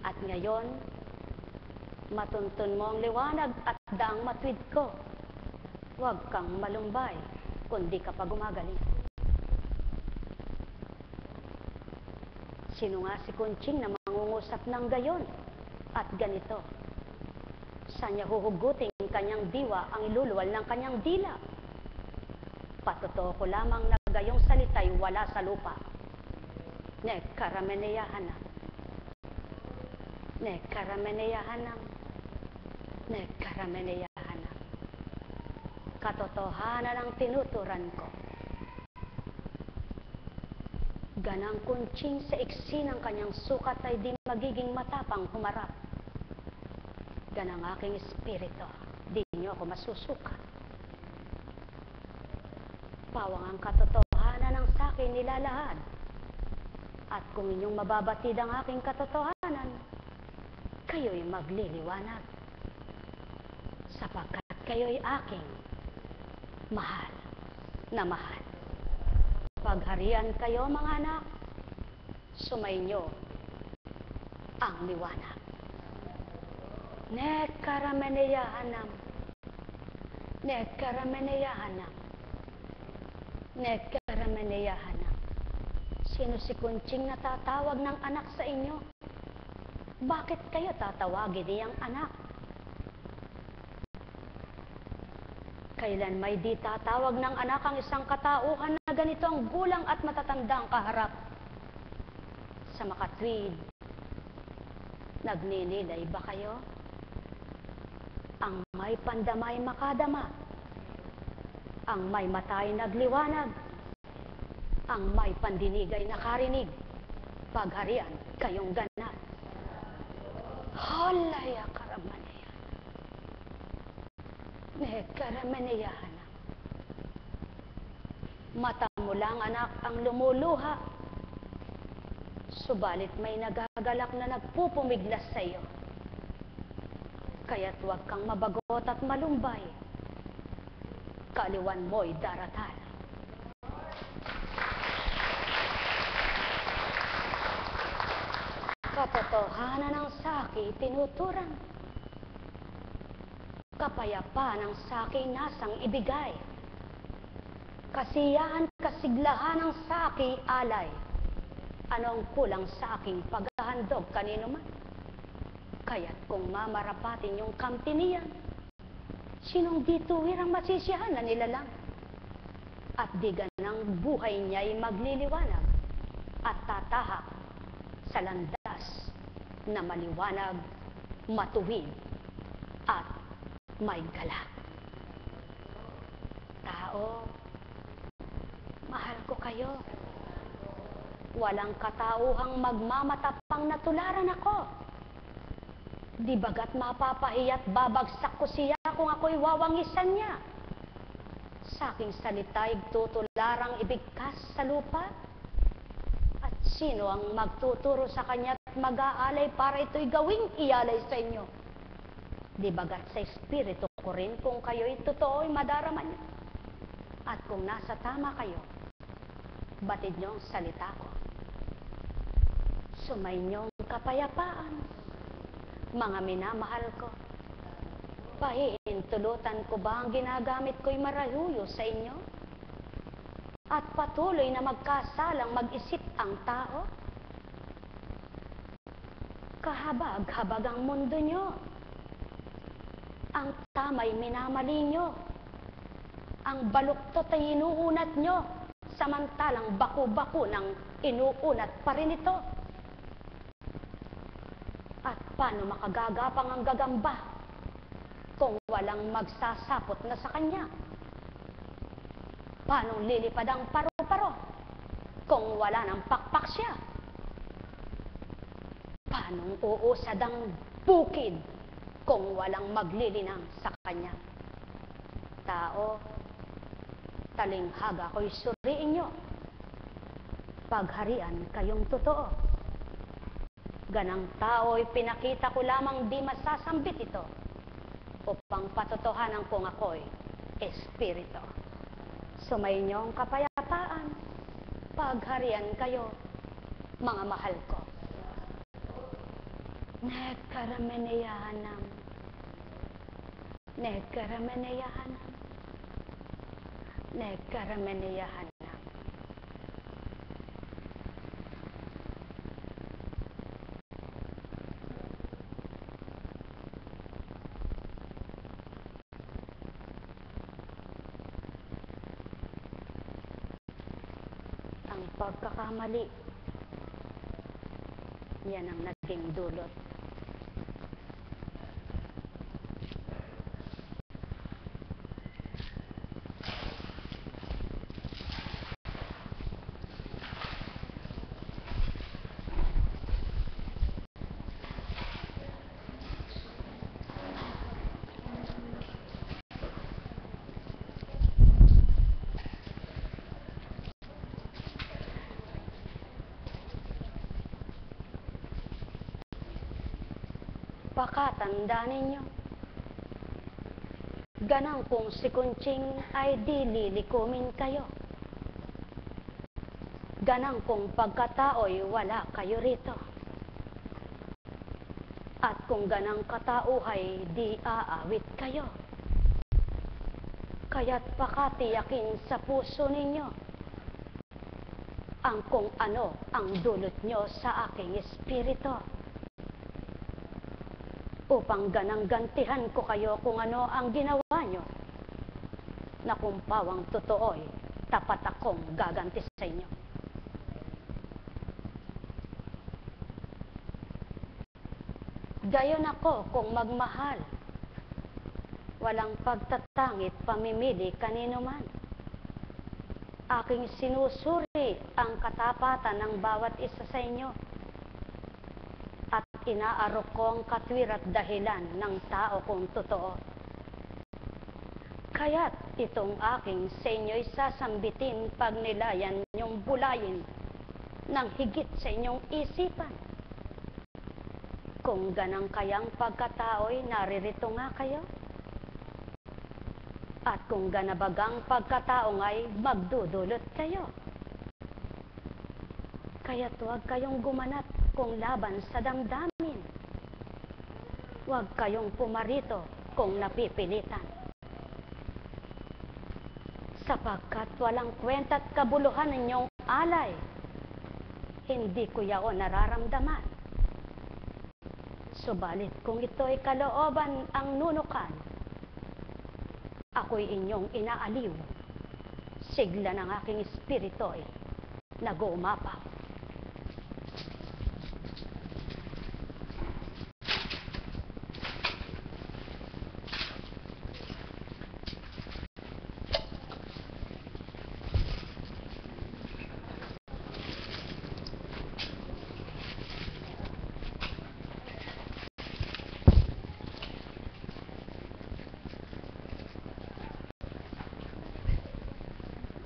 At ngayon, matuntun mo ang liwanag at daang matwid ko. Huwag kang malumbay, kundi ka pa gumagaling. Sino nga si Kunching na mangungusap ng gayon at ganito? Saan niya huhugutin kanyang diwa ang iluluwal ng kanyang dila? Patotoo ko lamang na gayong salita'y wala sa lupa. Nekarameneyahanam. Nekarameneyahanam. Nekarameneyahanam. Katotohanan ang tinuturan ko. Ganang Kunching sa iksi ng kanyang sukat ay di magiging matapang humarap. Ganang aking espiritu, di niyo ako masusuka. Pawang ang katotohanan ang sakin nilalahad. At kung inyong mababatid ang aking katotohanan, kayo'y magliliwanag. Sapagkat kayo'y aking mahal na mahal. Pagharian kayo, mga anak, sumainyo ang liwanag. Nekarameneyahanam. Nekarameneyahanam. Nekarameneyahanam. Sino si Kunching na tatawag ng anak sa inyo? Bakit kayo tatawagin niyang anak? Kailan may di tatawag ng anak ang isang katauhan na ganito ang gulang at matatandang kaharap? Sa makatwid, nagninilay ba kayo? Ang may pandamay makadama, ang may matay nagliwanag, ang may pandinig ay nakarinig, pagharian kayong ganap. Halaya karamanaya. Nekarameneyahanam. Mata mo lang, anak, ang lumuluha, subalit may nagagalak na nagpupumiglas sa iyo. Kaya't huwag kang mabagot at malumbay. Kaaliwan mo'y daratal. Katotohanan ng saki tinuturan. kapayapaan ang saking nasang ibigay. Kasiyahan, kasiglahan ang saki alay. Ano ang kulang sa aking paghahandog kanino man? Kaya't kung mamarapatin yung kamti niyan, sinong dituwir ang masisiyahan na nilalang? At di ganang buhay niya'y magliliwanag at tatahak sa landas na maliwanag, matuwid at may galak. Tao, mahal ko kayo. Walang katauhang magmamatapang na tularan ako. Di bagat mapapahiya't babagsak ko siya kung ako'y wawangisan niya. Sa aking salita'y tutularang ibigkas sa lupa. At sino ang magtuturo sa kanya at mag-aalay para ito'y gawing ialay sa inyo? Di bagat sa espiritu ko rin kung kayo'y totoo'y madarama niya. At kung nasa tama kayo, batid niyo ang salita ko. Sumainyo ang kapayapaan, mga minamahal ko. Pahihintulutan ko ba ang ginagamit ko'y marahuyo sa inyo? At patuloy na magkasalang mag-isip ang tao? Kahabag-habag ang mundo nyo. Ang tamay minamali nyo. Ang baluktot ay inuunat nyo, samantalang baku-baku ng inuunat pa rin ito. At paano makagagapang ang gagamba kung walang magsasapot na sa kanya? Paano lilipad ang paro-paro kung wala ng pakpak siya? Paano uusad ang bukid kung walang maglilinang sa kanya? Tao, talinghaga ko'y suriin nyo. Pagharian kayong totoo. Ganang tao'y pinakita ko lamang di masasambit ito upang patotohanan kong ako'y espiritu. Sumainyo ang kapayapaan. Pagharian kayo, mga mahal ko. Nagkarameneyahanam. Nagkarameneyahanam. Nagkarameneyahanam. Ang pagkakamali, yan ang naging dulot. Pakatanda ninyo. Ganang kung si Kunching ay di lilikumin kayo. Ganang kung pagkatao'y wala kayo rito. At kung ganang katauhay di aawit kayo. Kaya't pakatiyakin sa puso ninyo ang kung ano ang dulot nyo sa aking espiritu. Upang ganang gantihan ko kayo kung ano ang ginawa nyo, na kung pawang totoo'y tapat akong gaganti sa inyo. Gayon ako kung magmahal, walang pagtatangit pamimili kanino man. Aking sinusuri ang katapatan ng bawat isa sa inyo. At inaarok ko ang katwir at dahilan ng tao kung totoo. Kaya't itong aking sa inyo'y sasambitin pag nilayan niyong bulayin ng higit sa inyong isipan. Kung ganang kayang pagkatao'y naririto nga kayo. At kung ganabagang pagkatao nga'y magdudulot kayo. Kaya't huwag kayong gumanat kung laban sa damdamin. Huwag kayong pumarito kung napipilitan. Sapagkat walang kwenta't kabuluhan ng inyong alay, hindi ko yaon nararamdaman. Subalit kung ito'y kalooban ang nunukan, ako'y inyong inaaliw. Sigla ng aking espirito'y nag-uumapaw.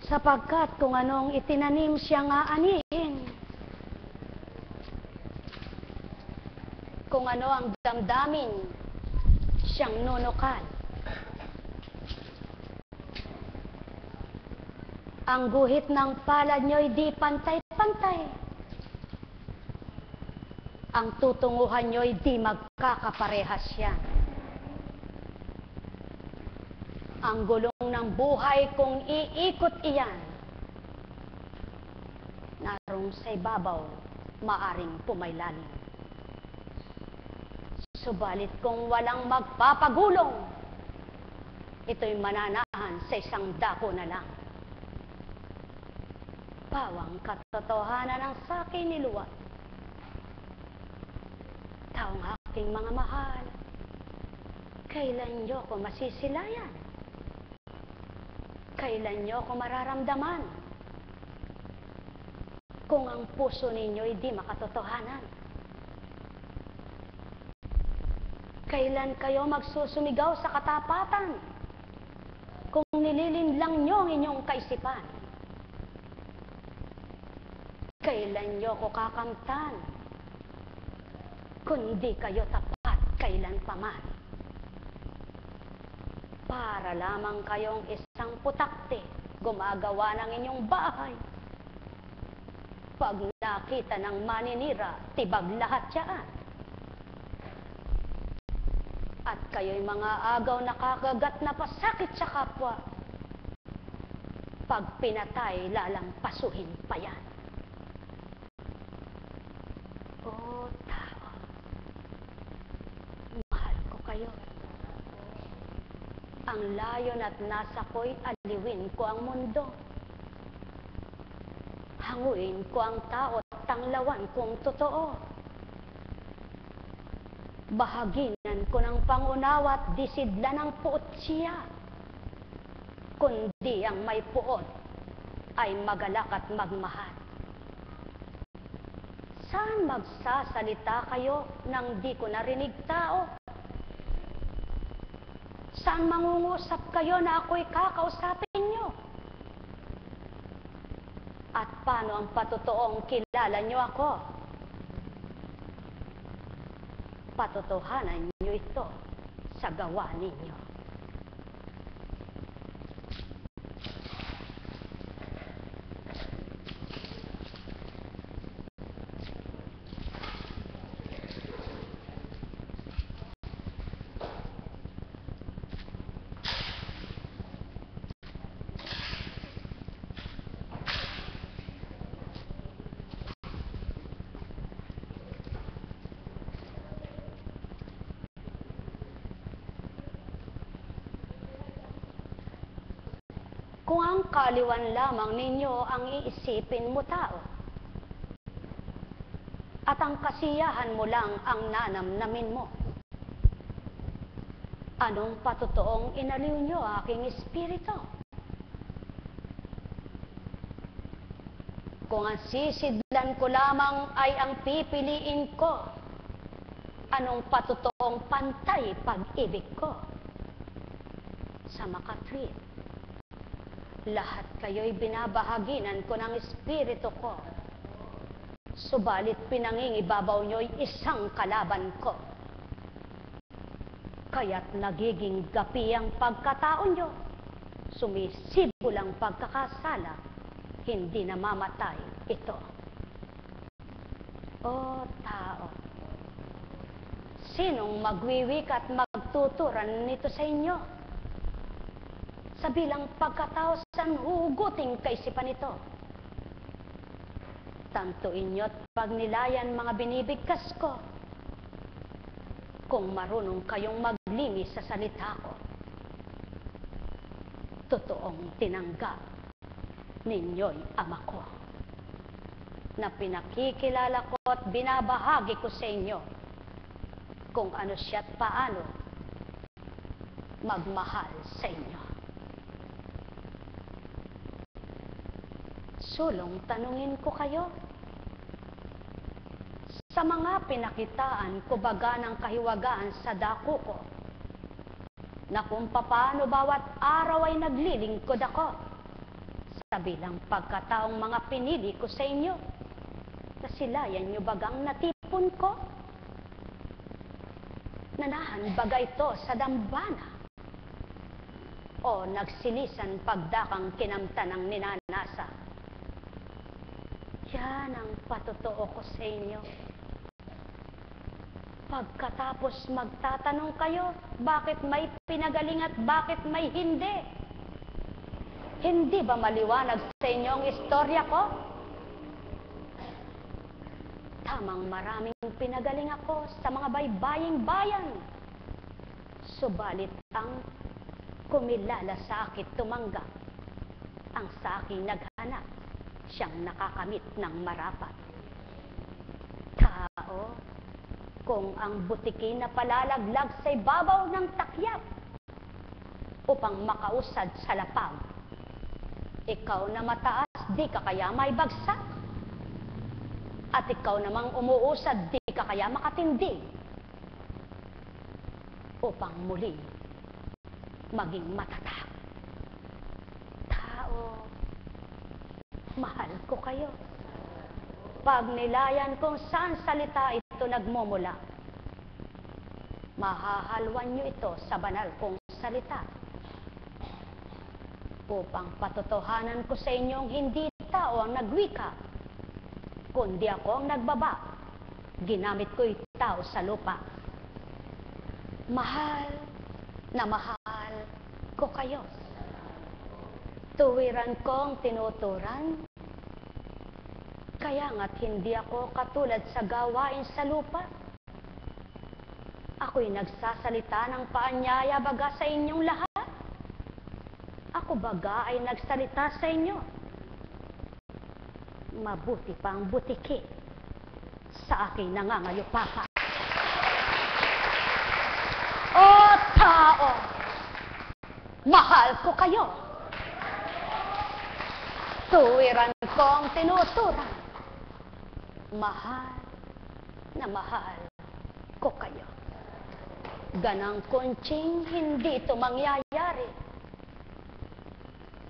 Sapagkat kung anong itinanim siya nga anihin, kung ano ang damdamin siyang nunukan, ang guhit ng palad nyo'y di pantay-pantay, ang tutunguhan nyo'y di magkakaparehas yan. Ang gulong ng buhay kung iikot iyan, narong sa ibabaw maaring pumaylalim. Subalit kung walang magpapagulong, ito'y mananahan sa isang dako na lang. Pawang katotohanan ang sakin niluwat. Taong aking mga mahal, kailan niyo ko masisilayan? Kailan niyo ko mararamdaman kung ang puso ninyo'y di makatotohanan? Kailan kayo magsusumigaw sa katapatan kung nililinlang niyo ang inyong kaisipan? Kailan niyo ko kakamtan kundi kayo tapat kailan paman? Para lamang kayong isang putakte gumagawa ng inyong bahay. Pag nakita ng maninira, tibag lahat yan. At kayo'y mga agaw nakakagat na pasakit sa kapwa. Pag pinatay, lalampasuhin pa yan. O tao, mahal ko kayo. Ang layon at nasa ko'y aliwin ko ang mundo. Hanguin ko ang tao at tanglawan kong totoo. Bahaginan ko ng pangunawa at disidla ng puot siya. Kundi ang may puot ay magalak at magmahal. Saan magsasalita kayo nang di ko narinig tao? Saan mangungusap kayo na ako'y kakausapin nyo? At paano ang patotoong kilala nyo ako? Patotohanan nyo ito sa gawa ninyo. Kung ang kaliwan lamang ninyo ang iisipin mo tao, at ang kasiyahan mo lang ang nanamnamin mo, anong patotoong inaliw nyo aking espiritu? Kung ang sisidlan ko lamang ay ang pipiliin ko, anong patotoong pantay pag-ibig ko? Sa makatwid, lahat kayo'y binabahaginan ko ng espiritu ko. Subalit pinangingibabaw nyo'y isang kalaban ko. Kaya't nagiging gapi ang pagkatao nyo. Sumisibo lang pagkakasala, hindi namamatay ito. O tao, sinong magwiwik at pagtuturan nito sa inyo. Sa bilang pagkatao saan hugutin kaisipan nito. Tanto inyo't pagnilayan mga binibigkas ko. Kung marunong kayong maglinis sa salita ko, totoong tinanggap ninyo'y Ama ko, na pinakikilala ko at binabahagi ko sa inyo kung ano siya't paano magmahal sa inyo. Sulong tanungin ko kayo, sa mga pinakitaan ko baga ng kahiwagaan sa dako ko, na kung papaano bawat araw ay naglilingkod ako, sa bilang pagkataong mga pinili ko sa inyo, nasilayan nyo bagang natipon ko? Nanahan baga ito sa dambana? O nagsilisan pagdakang kinamtan ng ninanasa? Yan ang patotoo ko sa inyo. Pagkatapos magtatanong kayo, bakit may pinagaling at bakit may hindi? Hindi ba maliwanag sa inyo ang istorya ko? Tamang maraming pinagaling ako sa mga baybaying bayan. Subalit ang kumilala sa akin tumanggap, ang sa akin naghanap, siyang nakakamit ng marapat. Tao, kung ang butiki na palalaglag sa ibabaw ng takyap upang makausad sa lapag, ikaw na mataas, di ka kaya may bagsak? At ikaw namang umuusad, di ka kaya makatindig upang muli maging matatag? Tao, mahal ko kayo. Pagnilayan kung saan salita ito nagmumula, mahahalwan nyo ito sa banal kong salita, upang patotohanan ko sa inyong hindi tao ang nagwika, kundi ako ang nagbaba. Ginamit ko yung tao sa lupa. Mahal na mahal ko kayo. Tuwiran kong tinuturan, kaya nga't hindi ako katulad sa gawain sa lupa. Ako'y nagsasalita ng paanyaya baga sa inyong lahat. Ako baga ay nagsalita sa inyo. Mabuti pang butiki sa aking nangangayupapa. O tao, mahal ko kayo. Tuwiran kong tinuturan, mahal na mahal ko kayo. Ganang kunching hindi ito mangyayari.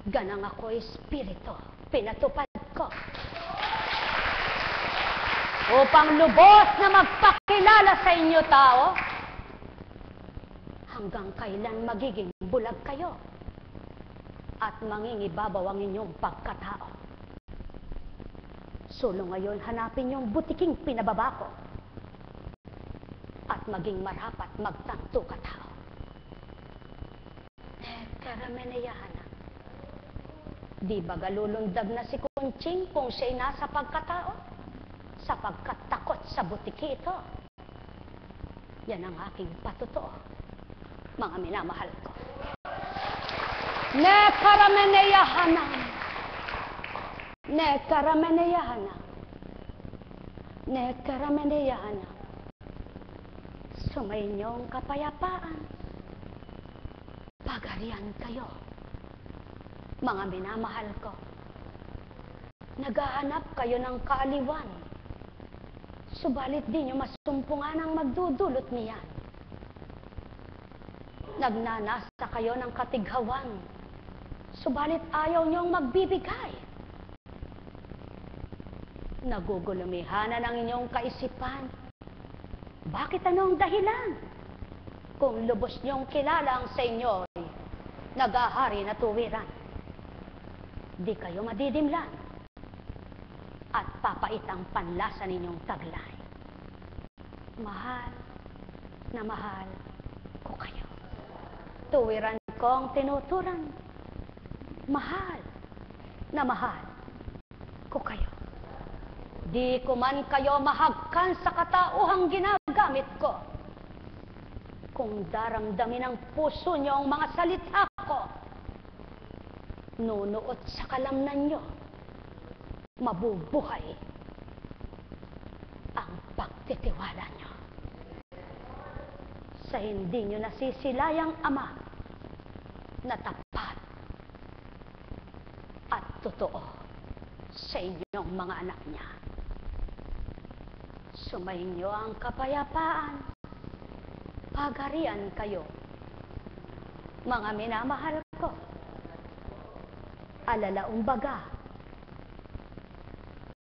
Ganang ako espiritu, pinatupad ko. Upang lubos na magpakilala sa inyo tao, hanggang kailan magiging bulag kayo at mangingibabaw ang inyong pagkatao. Sulo ngayon, hanapin yung butiking pinababa ko at maging marapat magtanto katao. Karameneyahan na. Di ba galulundag na si Kunching kung siya'y nasa pagkatao? Sapagkat takot sa butiki ito. Yan ang aking patotoo, mga minamahal ko. Ne karameneyahana. Ne karameneyahana. Ne karameneyahana. Sumainyong kapayapaan. Pagarian kayo, mga minamahal ko. Naghahanap kayo ng kaaliwan. Subalit di nyo masumpungan ang magdudulot niyan. Nagnanasa kayo ng katighawan. Subalit ayaw niyong magbibigay. Nagugulumihanan ang inyong kaisipan. Bakit ano ang dahilan? Kung lubos niyong kilala ang sa inyo, nag-ahari na tuwiran. Di kayo madidimlan at papait ang panlasa ninyong taglay. Mahal na mahal ko kayo. Tuwiran kong tinuturan. Mahal na mahal ko kayo. Di ko man kayo mahagkan sa katauhang ginagamit ko. Kung daramdamin ng puso nyo ang mga salita ko, nunuot sa kalamnan nyo, mabubuhay ang pagtitiwala nyo. Sa hindi nyo nasisilayang Ama na tapat at totoo sa inyong mga anak niya. Sumainyo ang kapayapaan, pagharian kayo, mga minamahal ko. Alalaong baga,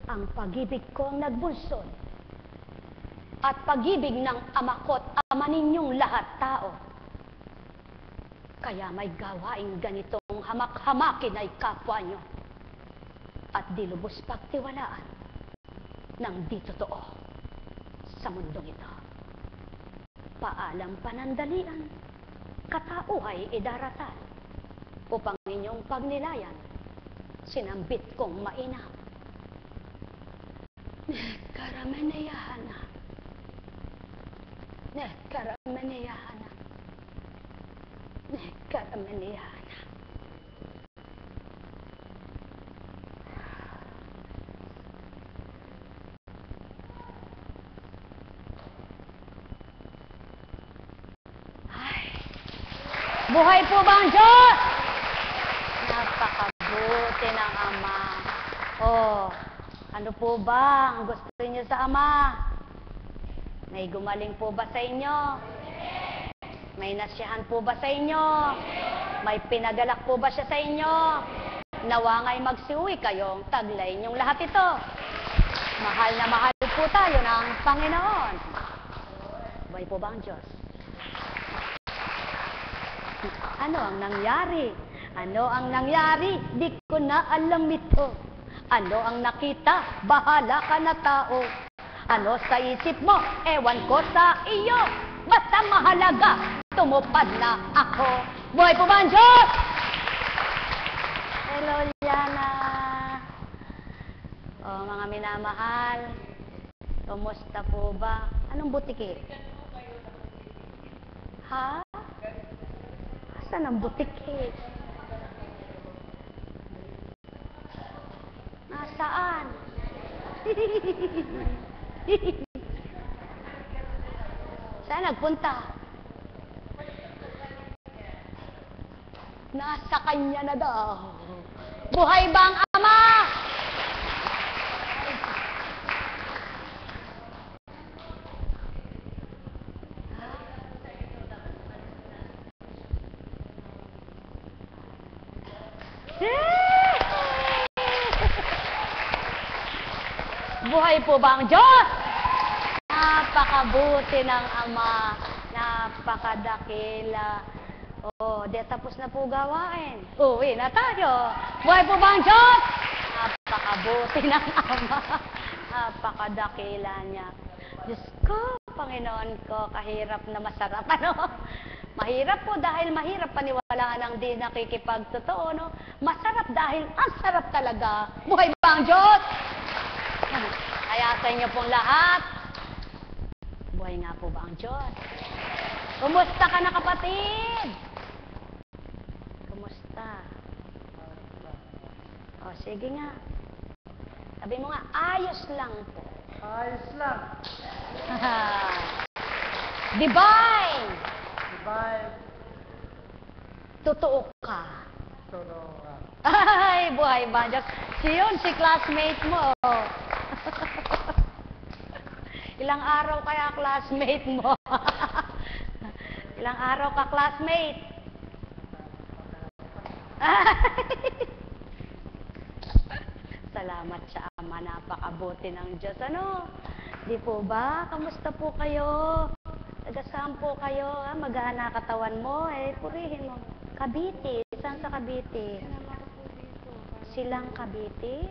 ang pag-ibig ko ang nagbunsod at pag-ibig ng Ama ko't Ama ninyong lahat tao. Kaya may gawaing ganitong hamak-hamakin ay kapwa nyo at di lubos pagtiwalaan ng di totoo sa mundong ito. Paalam panandalian, katauhay idaratal, upang inyong pagnilayan, sinambit kong mainam. Nekaramaniyahan. Nekaramaniyahan. Nekaramaniyahan. Buhay po ba ang Diyos? Napakabuti ng Ama. Oh, ano po ba ang gusto niyo sa Ama? May gumaling po ba sa inyo? May nasyahan po ba sa inyo? May pinagalak po ba siya sa inyo? Nawa nga'y magsiuwi kayong taglay niyong lahat ito. Mahal na mahal po tayo ng Panginoon. Buhay po ba ang Diyos? Ano ang nangyari? Ano ang nangyari? Di ko na alam ito. Ano ang nakita? Bahala ka na tao. Ano sa isip mo? Ewan ko sa iyo. Basta mahalaga, tumupad na ako. Buhay po ba ang Diyos? Hello, Liana. O, mga minamahal, kumusta po ba? Anong butiki? Ha? Saan ang butiki? Nasaan? Saan nagpunta? Nasa kanya na daw. Buhay ba ang Ama? Buhay po ba ang Diyos? Napakabuti ng Ama. Napakadakila. Oh, di tapos na po gawain. Uwi na tayo. Buhay po ba ang Diyos? Napakabuti ng Ama. Napakadakila niya. Diyos ko, Panginoon ko, kahirap na masarap. Ano? Mahirap po dahil mahirap paniwalaan ang di nakikipagtotoo. No? Masarap dahil ang sarap talaga. Buhay ba ang Diyos? Kaya sa inyo pong lahat, buhay nga po ba ang Diyos? Kumusta ka na, kapatid? Kumusta? O, sige nga. Sabi mo nga, ayos lang po. Ayos lang. Divine! Divine. Totoo ka. Totoo ka. Ay, buhay ba ang Diyos? Yun, si classmate mo. Ilang araw kaya classmate mo? Ilang araw ka classmate? Salamat sa Ama, napakabuti ng Diyos. Ano? Di po ba? Kamusta po kayo? Taga-saan po kayo? Magana katawan mo, purihin mo. Cavite. Saan sa Cavite? Silang Cavite?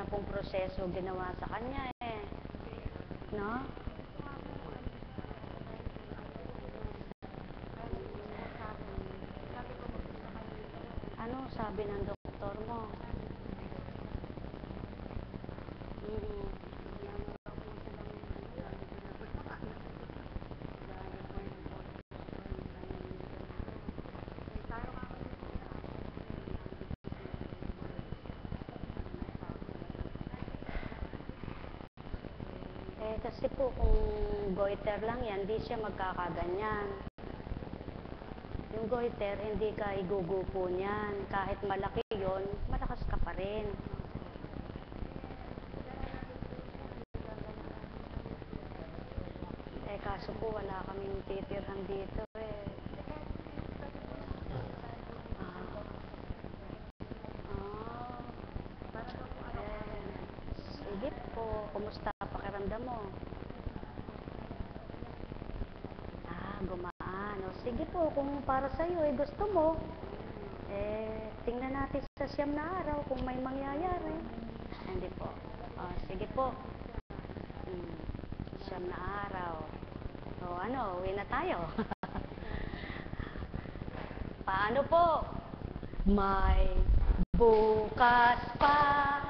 na pong proseso ginawa sa kanya eh. No? Ano sabi ng doktor mo? Mm. Eh, kasi po kung goiter lang yan, di siya magkakaganyan. Yung goiter, hindi ka igugupo niyan. Kahit malaki yon, malakas ka pa rin. Eh, kaso po wala kaming titirhan dito eh. Sige po, kumusta pakiramdam mo? Gumaan. O, sige po, kung para sa'yo, gusto mo, tingnan natin sa 9 na araw kung may mangyayari. Hindi po. O, sige po. 9 na araw. O, ano, uwi na tayo. Paano po? May bukas pa.